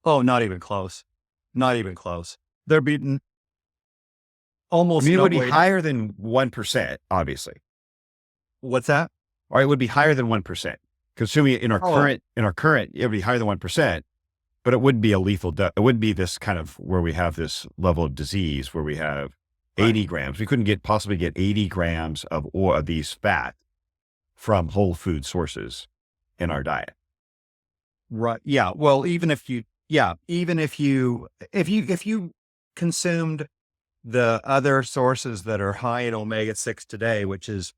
B: Oh, not even close. Not even close. There'd be almost
A: it
B: no
A: would be
B: way
A: higher than 1%, obviously.
B: What's that?
A: Or it would be higher than 1%. Consuming it in our current, it would be higher than 1%, but it wouldn't be a lethal dose. It wouldn't be this kind of where we have this level of disease where we have 80 grams. We couldn't possibly get 80 grams of these fat from whole food sources in our diet.
B: Right. Yeah. Well, even if you consumed the other sources that are high in omega-6 today, which is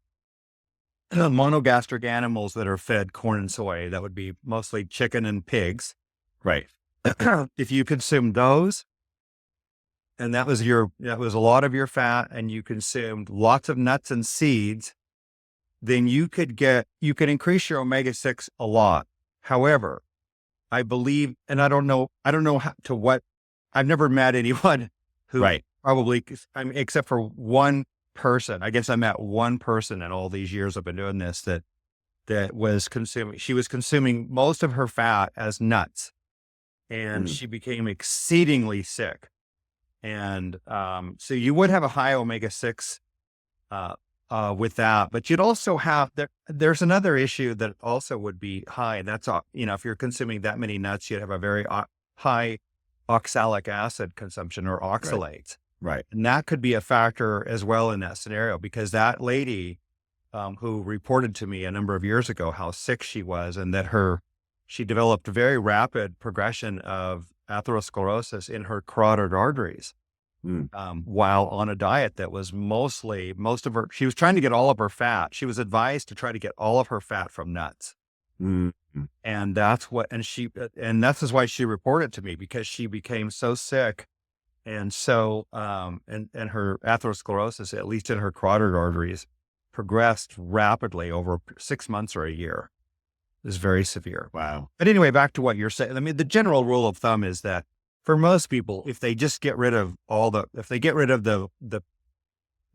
B: monogastric animals that are fed corn and soy, that would be mostly chicken and pigs.
A: Right.
B: If you consumed those, and that was a lot of your fat, and you consumed lots of nuts and seeds, then you could increase your omega-6 a lot. However, I believe, and I don't know I've never met anyone who probably, except for one person. I guess I met one person in all these years I've been doing this that was consuming most of her fat as nuts, and she became exceedingly sick. And so you would have a high omega-6 with that, but you'd also have there's another issue that also would be high, and that's if you're consuming that many nuts, you'd have a very high oxalic acid consumption, or oxalates.
A: Right.
B: And that could be a factor as well in that scenario, because that lady who reported to me a number of years ago how sick she was, and that her she developed a very rapid progression of atherosclerosis in her carotid arteries.
A: Mm.
B: While on a diet that was she was trying to get all of her fat. She was advised to try to get all of her fat from nuts.
A: Mm.
B: And this is why she reported to me, because she became so sick. And so, and her atherosclerosis, at least in her carotid arteries, progressed rapidly over 6 months or a year. It was very severe.
A: Wow.
B: But anyway, back to what you're saying. I mean, the general rule of thumb is that for most people, if they just get rid of the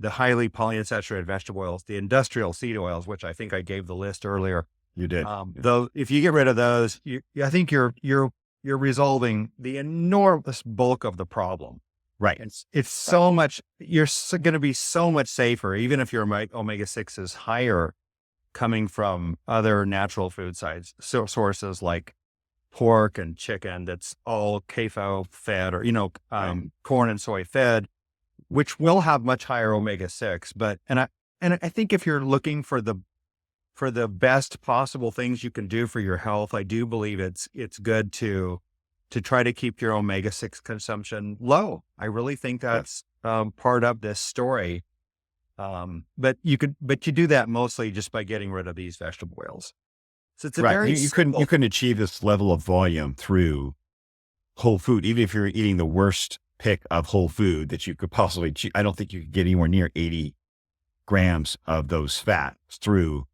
B: highly polyunsaturated vegetable oils, the industrial seed oils, which I think I gave the list earlier.
A: You did.
B: Though, if you get rid of those, I think you're resolving the enormous bulk of the problem.
A: Right.
B: It's so much, you're going to be so much safer, even if your omega-6 is higher, coming from other natural food sources like pork and chicken that's all CAFO fed, or, corn and soy fed, which will have much higher omega-6. But, and I think if you're looking for the best possible things you can do for your health, I do believe it's good to try to keep your omega-6 consumption low. I really think that's part of this story. But you do that mostly just by getting rid of these vegetable oils. So it's
A: you couldn't achieve this level of volume through whole food, even if you're eating the worst pick of whole food that you could possibly achieve. I don't think you could get anywhere near 80 grams of those fats through.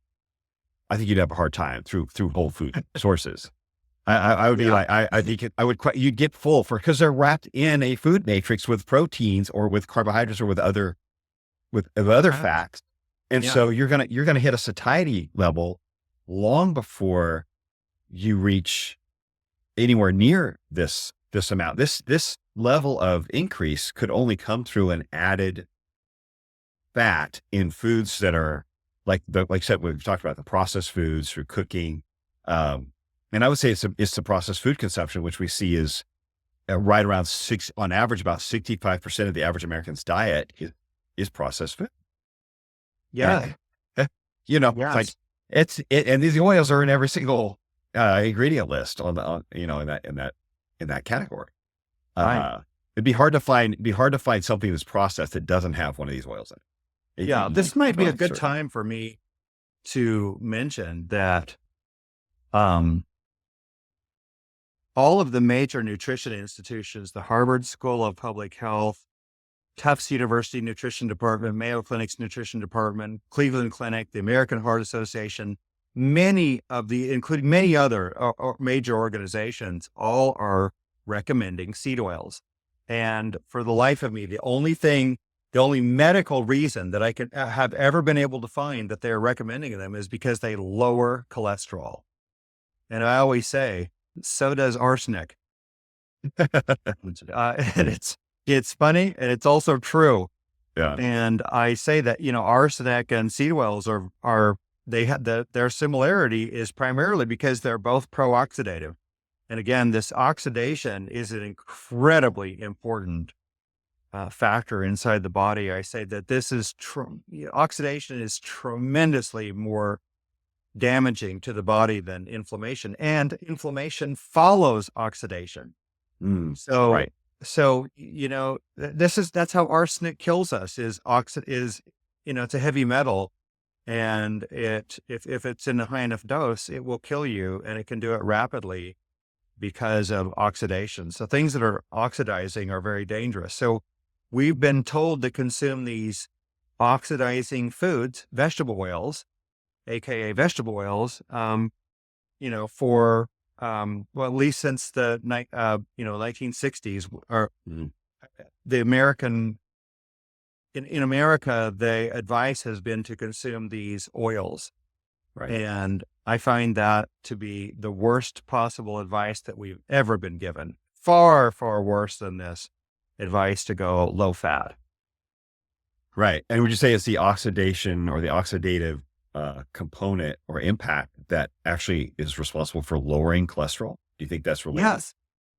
A: I think you'd have a hard time through whole food sources. I would be like, I think you'd get full because they're wrapped in a food matrix with proteins or with carbohydrates or with other fats. And so you're going to hit a satiety level long before you reach anywhere near this amount. This level of increase could only come through an added fat in foods that are like I said, we've talked about the processed foods through cooking. And I would say it's the processed food consumption, which we see is right around on average, about 65% of the average American's diet is processed food.
B: Yeah.
A: And, yes. And these oils are in every single ingredient list in that category.
B: Right.
A: It'd be hard to find something that's processed that doesn't have one of these oils in it.
B: This might be a good time for me to mention that all of the major nutrition institutions, the Harvard School of Public Health, Tufts University Nutrition Department, Mayo Clinic's Nutrition Department, Cleveland Clinic, the American Heart Association, including many other major organizations, all are recommending seed oils. And for the life of me, the only medical reason that I could have ever been able to find that they're recommending them is because they lower cholesterol. And I always say, so does arsenic. And it's funny, and it's also true.
A: Yeah.
B: And I say that, arsenic and seed oils their similarity is primarily because they're both pro-oxidative. And again, this oxidation is an incredibly important factor inside the body. I say that this is oxidation is tremendously more damaging to the body than inflammation, and inflammation follows oxidation.
A: Right.
B: So, that's how arsenic kills us it's a heavy metal, and if it's in a high enough dose, it will kill you, and it can do it rapidly because of oxidation. So things that are oxidizing are very dangerous. So we've been told to consume these oxidizing foods, vegetable oils, AKA vegetable oils, for, at least since the 1960s, or the American, in America, the advice has been to consume these oils.
A: Right.
B: And I find that to be the worst possible advice that we've ever been given. Far, far worse than this advice to go low fat.
A: Right. And would you say it's the oxidation or the oxidative component or impact that actually is responsible for lowering cholesterol? Do you think that's related?
B: Yes.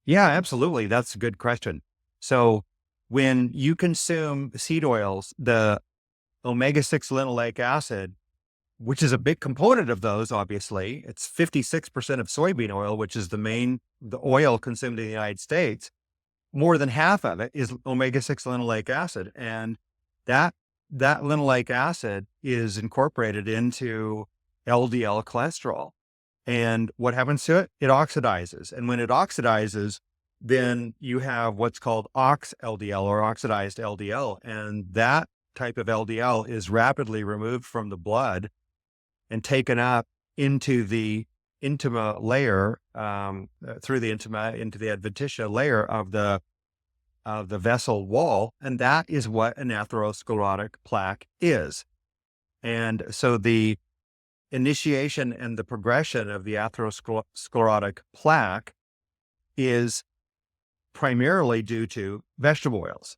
B: Yeah, absolutely. That's a good question. So when you consume seed oils, the omega-6 linoleic acid which is a big component of those, obviously. It's 56% of soybean oil, which is the oil consumed in the United States. More than half of it is omega-6 linoleic acid. And that linoleic acid is incorporated into LDL cholesterol. And what happens to it? It oxidizes. And when it oxidizes, then you have what's called ox-LDL or oxidized LDL. And that type of LDL is rapidly removed from the blood and taken up into the intima layer, through the intima into the adventitia layer of the vessel wall. And that is what an atherosclerotic plaque is. And so the initiation and the progression of the atherosclerotic plaque is primarily due to vegetable oils.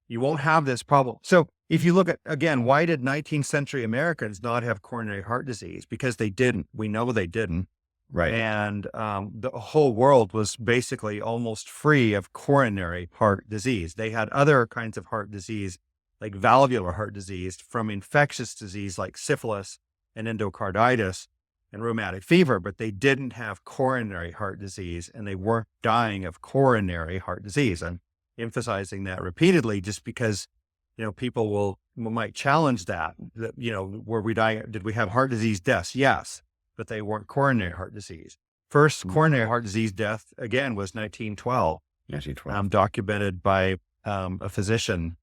B: You won't have this problem. So if you look at, again, why did 19th century Americans not have coronary heart disease? Because they didn't. We know they didn't.
A: Right.
B: And the whole world was basically almost free of coronary heart disease. They had other kinds of heart disease, like valvular heart disease from infectious disease like syphilis and endocarditis and rheumatic fever, but they didn't have coronary heart disease, and they weren't dying of coronary heart disease. I'm emphasizing that repeatedly just because, people might challenge that, were we dying? Did we have heart disease deaths? Yes, but they weren't coronary heart disease. First coronary heart disease death, again, was 1912.
A: 1912.
B: Documented by a physician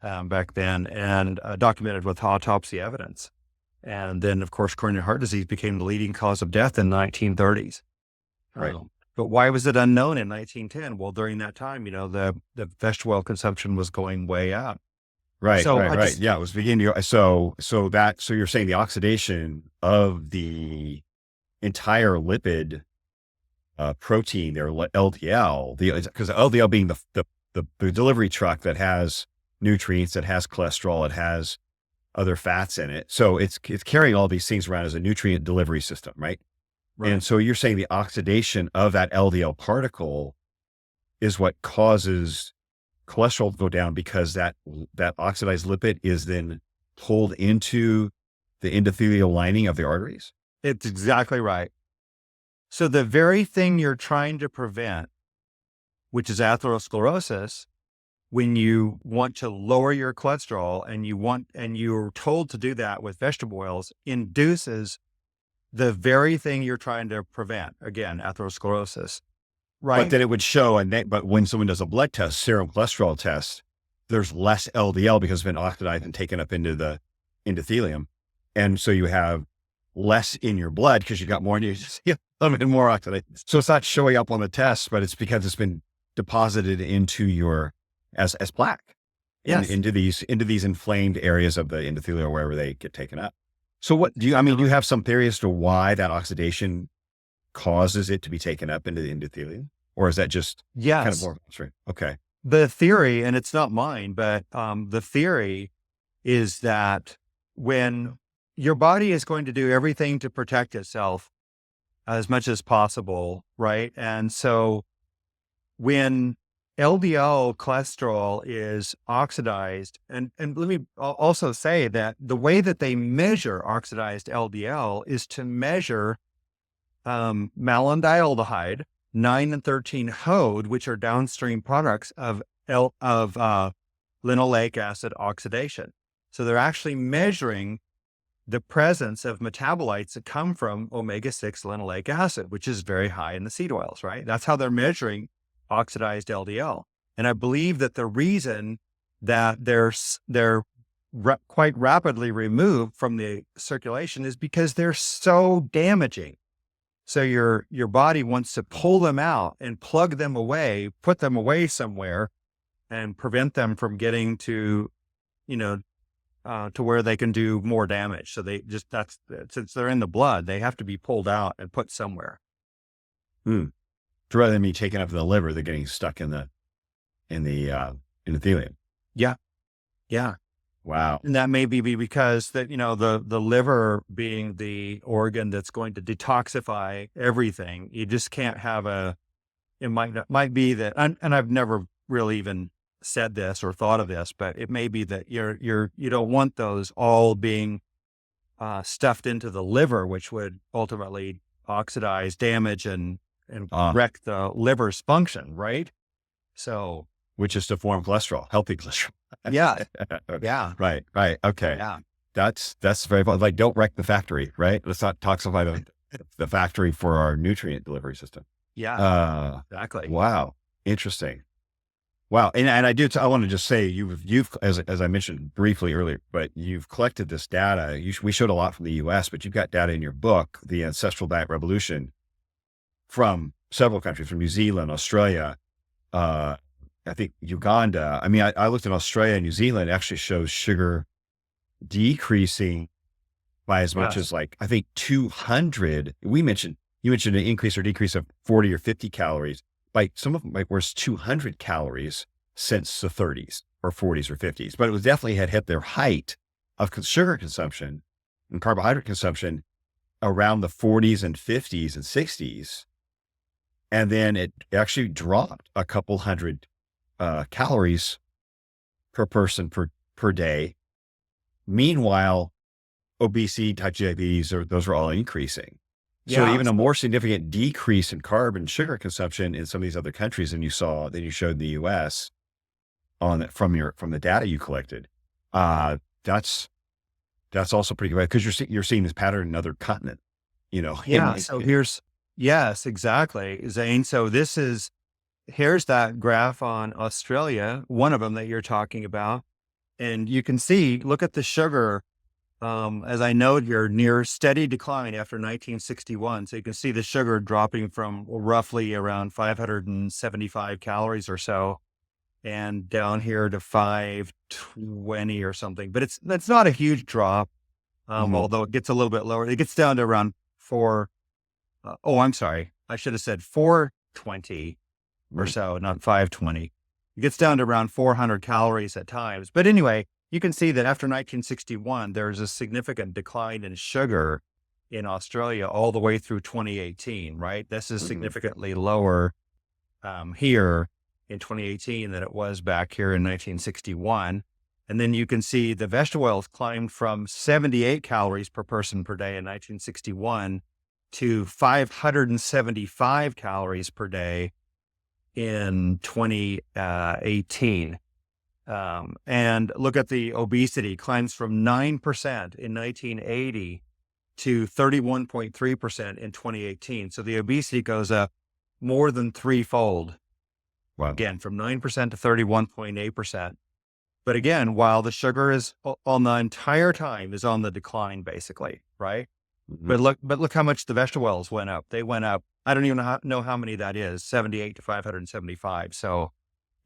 B: back then, and documented with autopsy evidence. And then, of course, coronary heart disease became the leading cause of death in the 1930s.
A: Right.
B: But why was it unknown in 1910? Well, during that time, the vegetable oil consumption was going way up.
A: Right.
B: So
A: right. Yeah. It was beginning to, so you're saying the oxidation of the entire lipid protein there, LDL, because LDL being the delivery truck that has nutrients, that has cholesterol, it has other fats in it. So it's carrying all these things around as a nutrient delivery system, right?
B: Right.
A: And so you're saying the oxidation of that LDL particle is what causes cholesterol to go down, because that oxidized lipid is then pulled into the endothelial lining of the arteries?
B: It's exactly right. So the very thing you're trying to prevent, which is atherosclerosis, when you want to lower your cholesterol and you're told to do that with vegetable oils, induces the very thing you're trying to prevent. Again, atherosclerosis. Right.
A: But then it would show, but when someone does a blood test, serum cholesterol test, there's less LDL because it's been oxidized and taken up into the endothelium. And so you have less in your blood because you got more, and you just a little bit more oxidized. So it's not showing up on the test, but it's because it's been deposited into your, as plaque.
B: Yes.
A: Into these inflamed areas of the endothelium, wherever they get taken up. So what do you have some theory as to why that oxidation causes it to be taken up into the endothelium? Or is that just kind of more? Okay.
B: The theory, and it's not mine, but the theory is that when your body is going to do everything to protect itself as much as possible, right? And so when LDL cholesterol is oxidized, and let me also say that the way that they measure oxidized LDL is to measure malondialdehyde, 9 and 13-HODE, which are downstream products of linoleic acid oxidation. So they're actually measuring the presence of metabolites that come from omega-6 linoleic acid, which is very high in the seed oils, right? That's how they're measuring oxidized LDL. And I believe that the reason that they're quite rapidly removed from the circulation is because they're so damaging. So your body wants to pull them out and plug them away, put them away somewhere, and prevent them from getting to, to where they can do more damage. So since they're in the blood, they have to be pulled out and put somewhere.
A: So rather than be taken up in the liver, they're getting stuck in the endothelium.
B: Yeah. Yeah.
A: Wow.
B: And that may be because that, the liver being the organ that's going to detoxify everything, you just can't have it might be that, and I've never really even said this or thought of this, but it may be that you don't want those all being stuffed into the liver, which would ultimately oxidize, damage, and
A: Uh,
B: wreck the liver's function, right? So,
A: which is to form cholesterol, healthy cholesterol.
B: yeah, yeah,
A: Right, right. Okay.
B: yeah,
A: That's very, like, don't wreck the factory, right? Let's not toxify the factory for our nutrient delivery system.
B: yeah,
A: Uh,
B: exactly.
A: wow. Interesting. Wow. And I want to just say you've, as I mentioned briefly earlier, but you've collected this data. We showed a lot from the US, but you've got data in your book, The Ancestral Diet Revolution, from several countries, from New Zealand, Australia, uh, I think Uganda. I mean, I looked in Australia and New Zealand, it actually shows sugar decreasing by as much
B: Yes.
A: as, like, I think 200. You mentioned an increase or decrease of 40 or 50 calories. Like, some of them, like, was 200 calories since the 30s or 40s or 50s, but it was definitely had hit their height of sugar consumption and carbohydrate consumption around the 40s and 50s and 60s. And then it actually dropped a couple hundred calories per person per day. Meanwhile, obesity, type 2 diabetes, those are all increasing. So
B: Yeah.
A: even a more significant decrease in carb and sugar consumption in some of these other countries than you showed in the US from the data you collected. Uh, that's, that's also pretty good because you're seeing this pattern in other continent, you know,
B: Yeah. So yes, exactly, Zane. So here's that graph on Australia, one of them that you're talking about. And you can see, look at the sugar. As I noted, you're near steady decline after 1961. So you can see the sugar dropping from roughly around 575 calories or so, and down here to 520 or something. But that's not a huge drop.
A: Mhm.
B: Although it gets a little bit lower. It gets down to around four. I'm sorry. I should have said 420 or
A: Mm.
B: so, not 520. It gets down to around 400 calories at times. But anyway, you can see that after 1961, there's a significant decline in sugar in Australia all the way through 2018, right? This is
A: Mhm.
B: significantly lower here in 2018 than it was back here in 1961. And then you can see the vegetable oils climbed from 78 calories per person per day in 1961 to 575 calories per day in 2018. And look at the obesity climbs from 9% in 1980 to 31.3% in 2018. So the obesity goes up more than threefold,
A: Wow.
B: again, from 9% to 31.8%. But again, while the sugar is on the entire time is on the decline, basically, right?
A: Mhm.
B: But look how much the vegetable oils went up. They went up. I don't even know how many that is, 78 to 575. So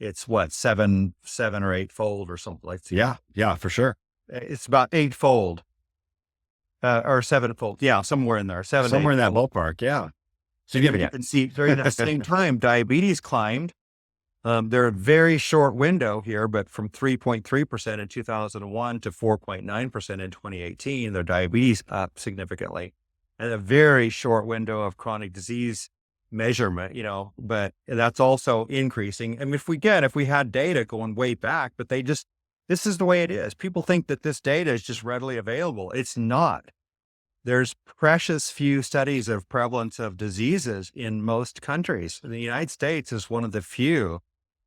B: it's what, seven or eightfold or something. Let's see.
A: Yeah. Yeah, for sure.
B: It's about eightfold, or sevenfold. Yeah, somewhere in there, seven to
A: Somewhere in that
B: eightfold.
A: ballpark. Yeah.
B: And then you
A: Significant.
B: can see during that same time, diabetes climbed. They're a very short window here, but from 3.3% in 2001 to 4.9% in 2018, their diabetes up significantly, and a very short window of chronic disease measurement, but that's also increasing. I mean, if we had data going way back, but this is the way it is. People think that this data is just readily available. It's not. There's precious few studies of prevalence of diseases in most countries. The United States is one of the few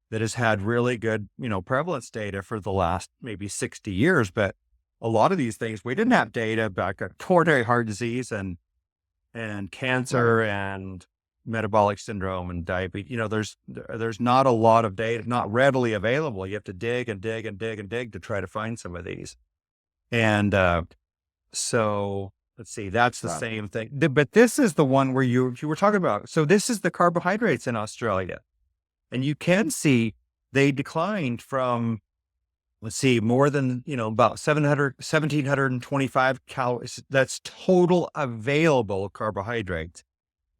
B: that has had really good, prevalence data for the last maybe 60 years. But a lot of these things, we didn't have data back at coronary heart disease and
A: Right.
B: cancer and metabolic syndrome and diabetes. There's not a lot of data, not readily available. You have to dig and dig and dig and dig to try to find some of these. And so let's see, that's the
A: Wow.
B: same thing. But this is the one where you were talking about. So this is the carbohydrates in Australia. And you can see they declined from, let's see, more than, about 1,725 calories. That's total available carbohydrates.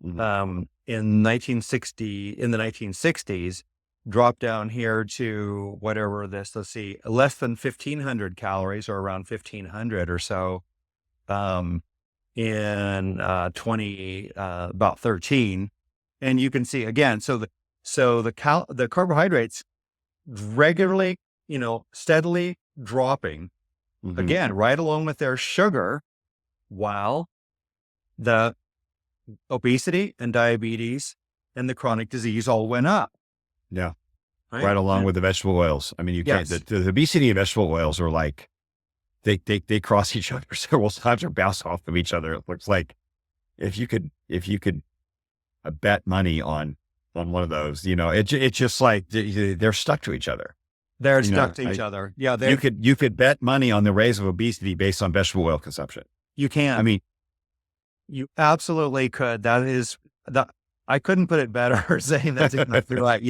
A: Mhm.
B: In the 1960s, dropped down here to whatever let's see, less than 1,500 calories, or around 1,500 or so, um, in, about 13. And you can see again, the carbohydrates regularly, steadily dropping,
A: Mhm.
B: again, right along with their sugar. while the obesity and diabetes and the chronic disease all went up.
A: Yeah.
B: Right.
A: Right along with the vegetable oils. I mean, you can't,
B: Yes.
A: the obesity and vegetable oils are like, they cross each other several times or bounce off of each other. It looks like if you could bet money on one of those, it's just like they're stuck to each other.
B: They're
A: You know,
B: stuck to each other. Yeah.
A: you could bet money on the rise of obesity based on vegetable oil consumption.
B: You
A: I
B: can.
A: mean,
B: You absolutely could. That is that I couldn't put it better, saying that's exactly right.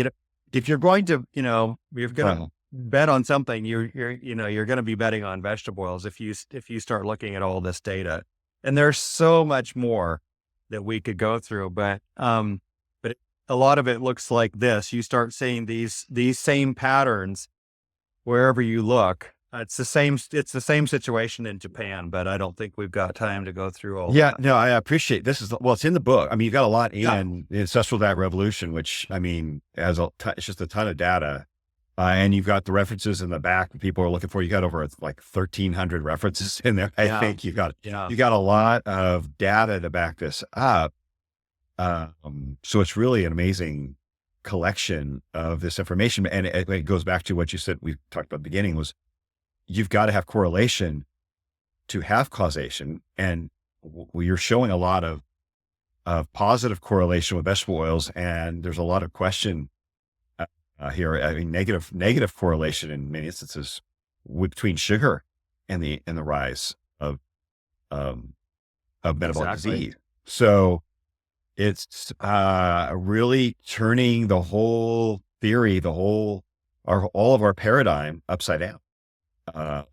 B: If you're going to, you're going to
A: well,
B: bet on something, you're going to be betting on vegetable oils if you start looking at all this data. And there's so much more that we could go through, but a lot of it looks like this. You start seeing these same patterns wherever you look. It's the same situation in Japan, but I don't think we've got time to go through all
A: yeah,
B: that.
A: no, I appreciate this it's in the book. I mean, you've got a lot
B: Yeah.
A: in the Ancestral Diet Revolution, which I mean, it's just a ton of data. And you've got the references in the back that people are looking for. You got over like 1,300 references in there. I
B: Yeah.
A: think
B: Yeah.
A: you got a lot of data to back this up. So it's really an amazing collection of this information. And it goes back to what you said, we talked about at the beginning, was you've got to have correlation to have causation. And you're showing a lot of positive correlation with vegetable oils. And there's a lot of question here. I mean, negative correlation in many instances between sugar and the rise um, of metabolic
B: Exactly.
A: disease. So it's really turning the whole theory, all of our paradigm upside down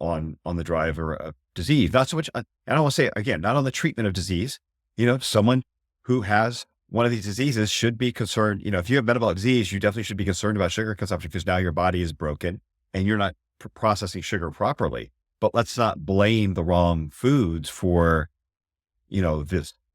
A: on the driver of disease. Not so much, and I want to say again, not on the treatment of disease. Someone who has one of these diseases should be concerned. If you have metabolic disease, you definitely should be concerned about sugar consumption because now your body is broken and you're not processing sugar properly. But let's not blame the wrong foods for,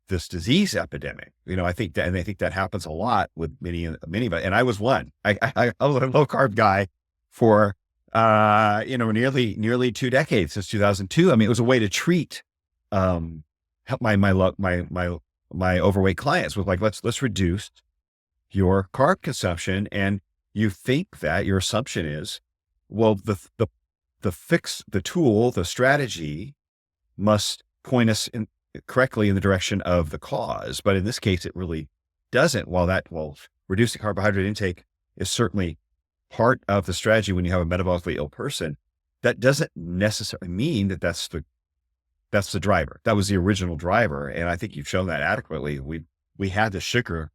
A: this disease epidemic. I think that happens a lot with many of us. And I was one. I was a low carb guy for nearly 2 decades, since 2002. I mean, it was a way to treat help my overweight clients with like, let's reduce your carb consumption. And you think that your assumption is, well, the fix, the tool, the strategy must point us correctly in the direction of the cause. But in this case, it really doesn't. While reducing carbohydrate intake is certainly part of the strategy when you have a metabolically ill person, that doesn't necessarily mean that that's the driver. That was the original driver. And I think you've shown that adequately. We had the sugar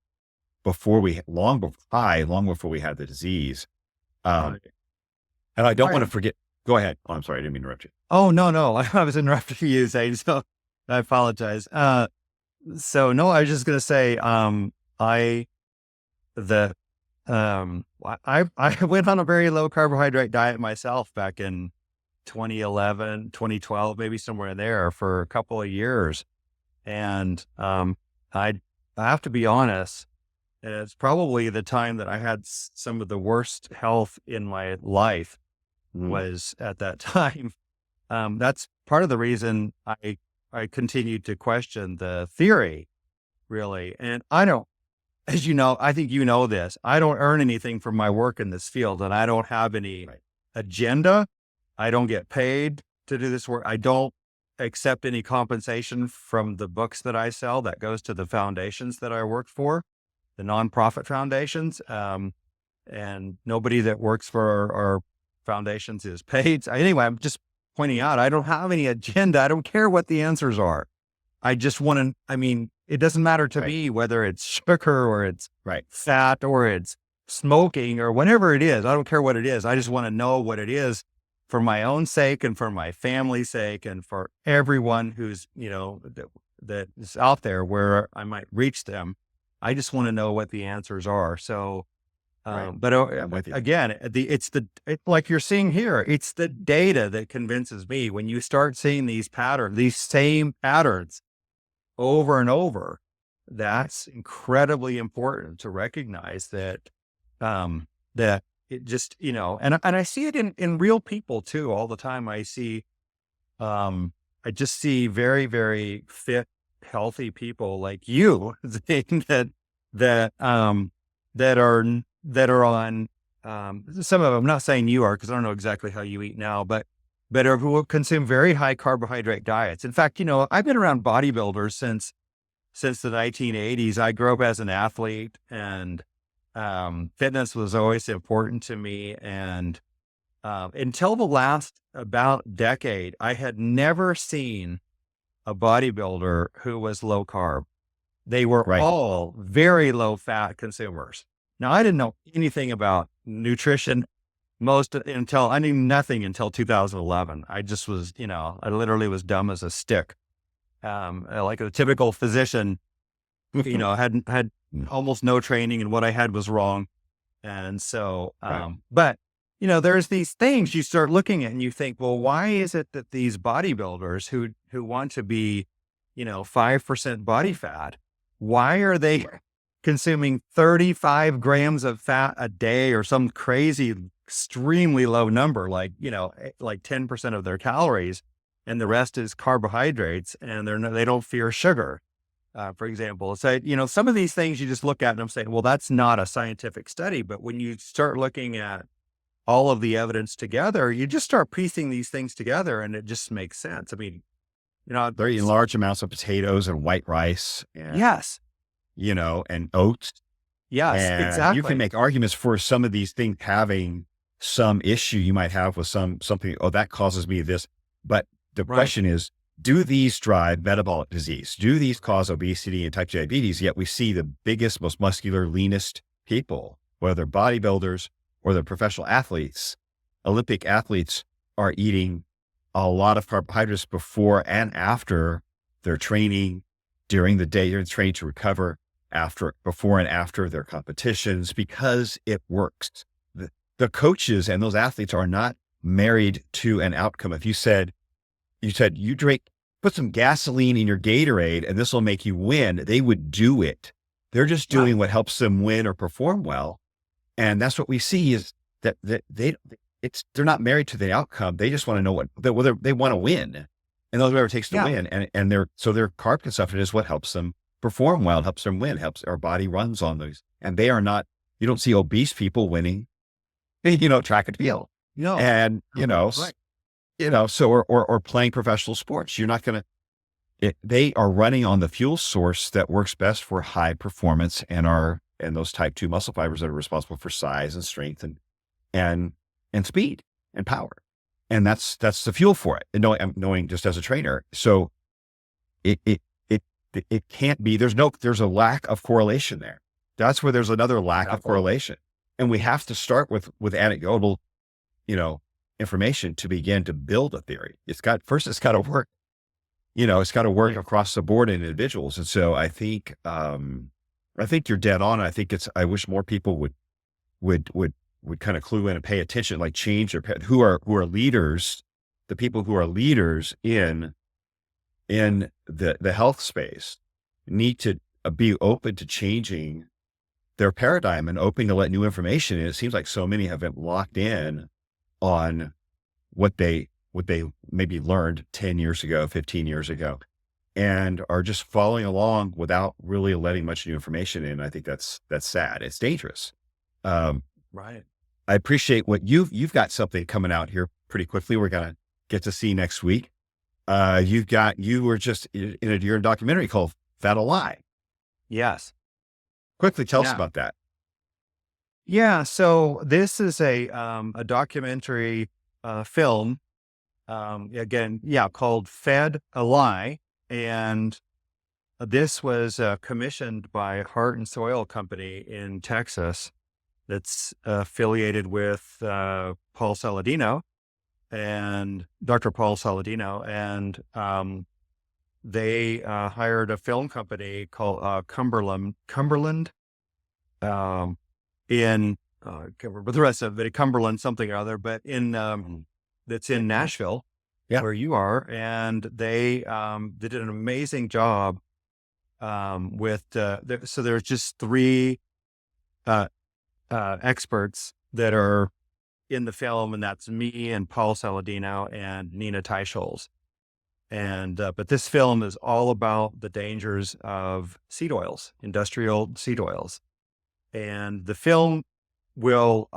A: long before we had the disease.
B: Right.
A: And I don't
B: All
A: want
B: right.
A: to forget. Go ahead. Oh, I'm sorry. I didn't mean to interrupt you.
B: Oh, no. I was interrupting you, Zane, so I apologize. So no, I was just going to say, I went on a very low carbohydrate diet myself back in 2011, 2012, maybe somewhere in there for a couple of years. And, I have to be honest, it's probably the time that I had some of the worst health in my life was at that time. That's part of the reason I continued to question the theory, really. And I don't, as you know, I think you know this, I don't earn anything from my work in this field, and I don't have any
A: Right.
B: agenda. I don't get paid to do this work. I don't accept any compensation from the books that I sell. That goes to the foundations that I work for, the nonprofit foundations. And nobody that works for our foundations is paid. So anyway, I'm just pointing out, I don't have any agenda. I don't care what the answers are. I just want to, it doesn't matter to
A: Right.
B: me whether it's sugar or it's
A: Right.
B: fat or it's smoking or whatever it is. I don't care what it is. I just want to know what it is for my own sake and for my family's sake and for everyone who's, that is out there where I might reach them. I just want to know what the answers are. So,
A: Right.
B: but
A: I'm with you.
B: again, it's like you're seeing here, it's the data that convinces me. When you start seeing these same patterns over and over, that's incredibly important to recognize that, that it just, and I see it in real people too, all the time. I see, I just see very, very fit, healthy people like you Zane, that are, that are on, some of them, I'm not saying you are, cause I don't know exactly how you eat now, but are, who consume very high carbohydrate diets. In fact, I've been around bodybuilders since the 1980s. I grew up as an athlete, and fitness was always important to me. And until the last about decade, I had never seen a bodybuilder who was low carb. They were
A: Right.
B: all very low fat consumers. Now, I didn't know anything about nutrition I knew nothing until 2011. I just was, I literally was dumb as a stick. Like a typical physician, had almost no training, and what I had was wrong. And so,
A: Right.
B: but there's these things you start looking at and you think, well, why is it that these bodybuilders who want to be, 5% body fat, why are they consuming 35 grams of fat a day, or some crazy, extremely low number, like 10% of their calories, and the rest is carbohydrates, and they don't fear sugar, for example. So, some of these things you just look at and I'm saying, well, that's not a scientific study. But when you start looking at all of the evidence together, you just start piecing these things together, and it just makes sense. I mean,
A: They're eating large amounts of potatoes and white rice and,
B: yes,
A: and oats.
B: yes,
A: And you can
B: exactly.
A: make arguments for some of these things having some issue you might have with something. Oh, that causes me this. But the
B: Right.
A: question is, do these drive metabolic disease? Do these cause obesity and type 2 diabetes? Yet we see the biggest, most muscular, leanest people, whether they're bodybuilders or they're professional athletes, Olympic athletes, are eating a lot of carbohydrates before and after their training, during the day, during training to recover, before and after their competitions, because it works. The coaches and those athletes are not married to an outcome. If you drink, put some gasoline in your Gatorade and this will make you win, they would do it. They're just
B: Right.
A: doing what helps them win or perform well. And that's what we see is that they're not married to the outcome. They just want to know whether they want to win, and whatever it takes to
B: Yeah.
A: win. And their carb consumption is what helps them perform well, helps them win, helps our body runs on those. And they are not, you don't see obese people winning, track and field.
B: No.
A: And,
B: No. Right.
A: so, or playing professional sports. You're not going to, they are running on the fuel source that works best for high performance and those type 2 muscle fibers that are responsible for size and strength and, and speed and power. And that's the fuel for it. And knowing just as a trainer. So it, it, it, it can't be, there's a lack of correlation there. That's where there's another lack of
B: Absolutely.
A: correlation. And we have to start with anecdotal, information to begin to build a theory. It's got to work, it's got to work
B: Right.
A: across the board in individuals. And so I think you're dead on. I wish more people would kind of clue in and pay attention, like change who are leaders, the people who are leaders in the health space need to be open to changing their paradigm and open to let new information in. It seems like so many have been locked in on what they maybe learned 10 years ago, 15 years ago, and are just following along without really letting much new information in. I think that's sad. It's dangerous. Um,
B: Right.
A: I appreciate what you've got something coming out here pretty quickly. We're going to get to see next week. You were just you're in a documentary called Fat a Lie.
B: Yes.
A: Quickly tell us
B: Yeah.
A: about that.
B: Yeah. So this is a documentary, film, again, yeah, called Fed a Lie. And this was commissioned by Heart and Soil Company in Texas, that's affiliated with Paul Saladino and Dr. Paul Saladino. And they hired a film company called Cumberland, in, I can't remember the rest of it, Cumberland something or other, but that's in Nashville,
A: Yeah.
B: where you are. And they did an amazing job so there's just three experts that are in the film, and that's me and Paul Saladino and Nina Teicholz. But this film is all about the dangers of seed oils, industrial seed oils. And the film will,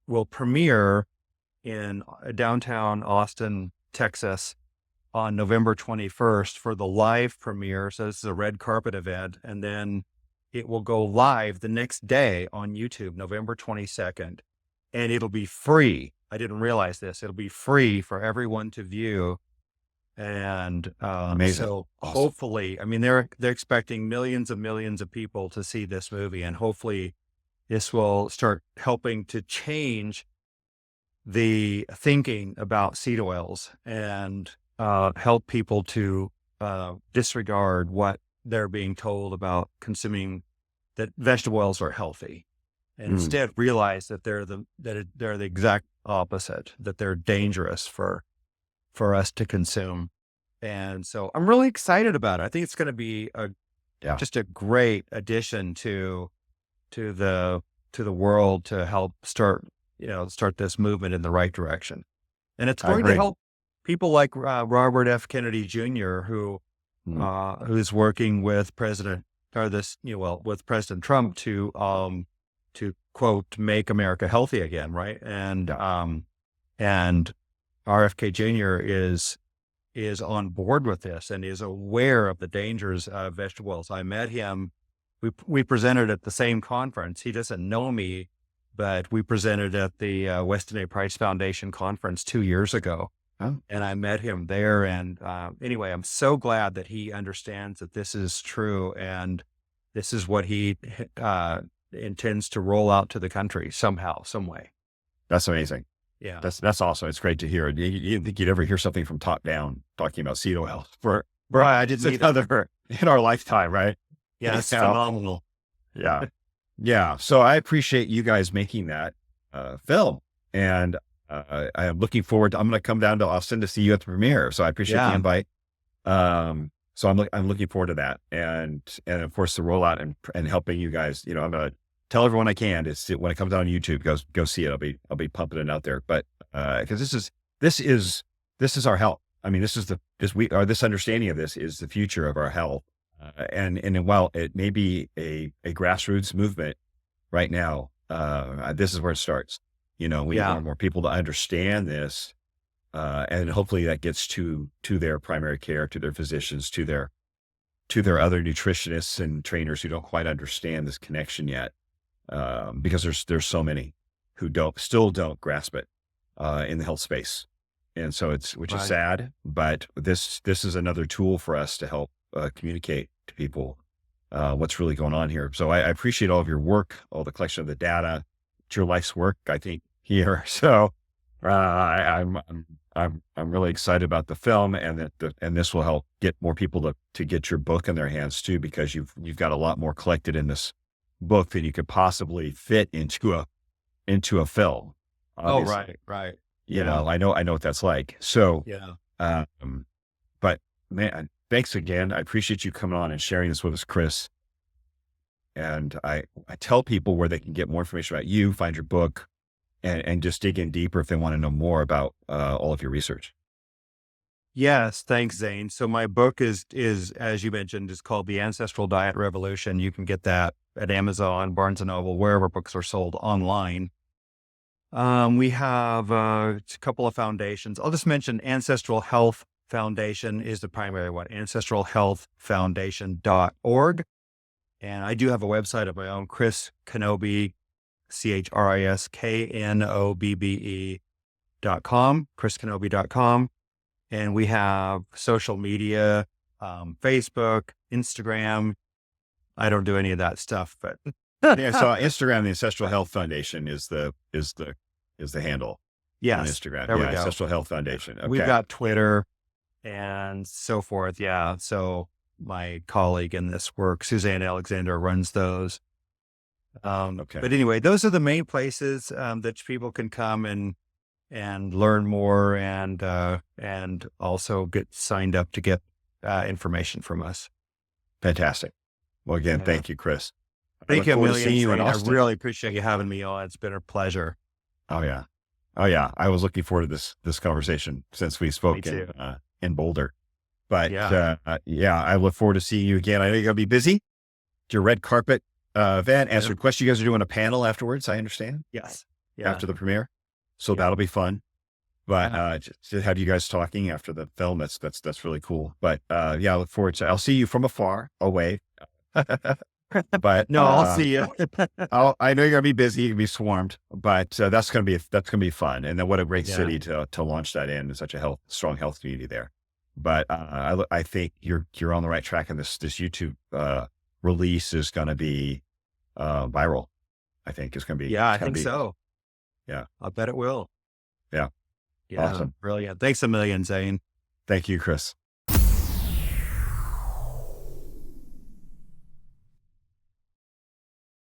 B: will premiere in downtown Austin, Texas on November 21st for the live premiere. So this is a red carpet event. And then it will go live the next day on YouTube, November 22nd. And it'll be free. I didn't realize this. It'll be free for everyone to view. And
A: Amazing.
B: so
A: Awesome.
B: hopefully, I mean, they're expecting millions of people to see this movie. And hopefully this will start helping to change the thinking about seed oils and help people to disregard what they're being told about consuming, that vegetable oils are healthy, and instead realize that they're the exact opposite, that they're dangerous for us to consume. And so I'm really excited about it. I think it's going to be just a great addition to the world to help start this movement in the right direction. And it's going to help people like Robert F. Kennedy Jr., who's working with with President Trump to quote, make America healthy again. Right. And RFK Jr. is on board with this and is aware of the dangers of vegetable oils. I met him. We presented at the same conference. He doesn't know me, but we presented at the Weston A. Price Foundation conference 2 years ago.
A: Oh.
B: And I met him there. And anyway, I'm so glad that he understands that this is true. And this is what he intends to roll out to the country somehow, some way.
A: That's amazing.
B: Yeah.
A: That's awesome. It's great to hear. You didn't think you'd ever hear something from top down talking about seed oil for
B: I didn't
A: another in our lifetime, right?
B: Yeah, it's phenomenal.
A: Yeah. Yeah. So I appreciate you guys making that film. And I am looking forward to, I'm going to come down to Austin to see you at the premiere. So I appreciate the invite. So I'm looking forward to that. And of course the rollout and helping you guys, I'm going to tell everyone I can is when it comes out on YouTube, go see it. I'll be pumping it out there. But, cause this is our health. I mean, this understanding of this is the future of our health. And while it may be a grassroots movement right now, this is where it starts. We need more and more people to understand this. And hopefully that gets to their primary care, to their physicians, to their other nutritionists and trainers who don't quite understand this connection yet. Because there's so many who still don't grasp it, in the health space. And so which is sad, but this is another tool for us to help, communicate to people, what's really going on here. So I appreciate all of your work, all the collection of the data. It's your life's work, I think, here. So, I'm really excited about the film, and and this will help get more people to get your book in their hands too, because you've got a lot more collected in this book than you could possibly fit into a film. Obviously.
B: Oh, right.
A: I know what that's like. So,
B: yeah.
A: But man, thanks again. I appreciate you coming on and sharing this with us, Chris. And I tell people where they can get more information about you, find your book, and just dig in deeper if they want to know more about all of your research.
B: Yes. Thanks, Zane. So my book is, as you mentioned, is called The Ancestral Diet Revolution. You can get that at Amazon, Barnes and Noble, wherever books are sold online. We have a couple of foundations. I'll just mention Ancestral Health Foundation is the primary one, ancestralhealthfoundation.org. And I do have a website of my own, Chris Knobbe, ChrisKnobbe.com, chrisknobbe.com. And we have social media, Facebook, Instagram. I don't do any of that stuff, but
A: yeah. So Instagram, the Ancestral Health Foundation is the handle.
B: Yes.
A: On Instagram.
B: There we go.
A: Ancestral Health Foundation. Okay.
B: We've got Twitter and so forth. Yeah. So my colleague in this work, Suzanne Alexander, runs those.
A: Okay.
B: But anyway, those are the main places that people can come and learn more and also get signed up to get information from us.
A: Fantastic. Well, again, thank you, Chris.
B: Thank you a million.
A: Seeing you in Austin.
B: I really appreciate you having me on. It's been a pleasure.
A: Oh yeah. Oh yeah. I was looking forward to this conversation since we
B: Me
A: spoke
B: too.
A: in Boulder. But
B: Yeah.
A: yeah, I look forward to seeing you again. I know you're gonna be busy. Your red carpet event,
B: Yep.
A: answered questions. You guys are doing a panel afterwards, I understand,
B: Yes. Yeah.
A: after the premiere. So
B: Yeah.
A: that'll be fun. But
B: Yeah.
A: just to have you guys talking after the film, that's really cool. But yeah, I look forward to I'll see you from afar away. But
B: No, I'll see you.
A: I know you're gonna be busy, you're gonna be swarmed, but that's gonna be fun. And then what a great
B: Yeah.
A: city to launch that in such a strong health community there. But I think you're on the right track, and this YouTube release is gonna be viral. I think
B: Yeah, I
A: it's gonna
B: think
A: be
B: so.
A: yeah,
B: I bet it will.
A: yeah,
B: Yeah.
A: awesome.
B: Brilliant. Thanks a million, Zane.
A: Thank you, Chris.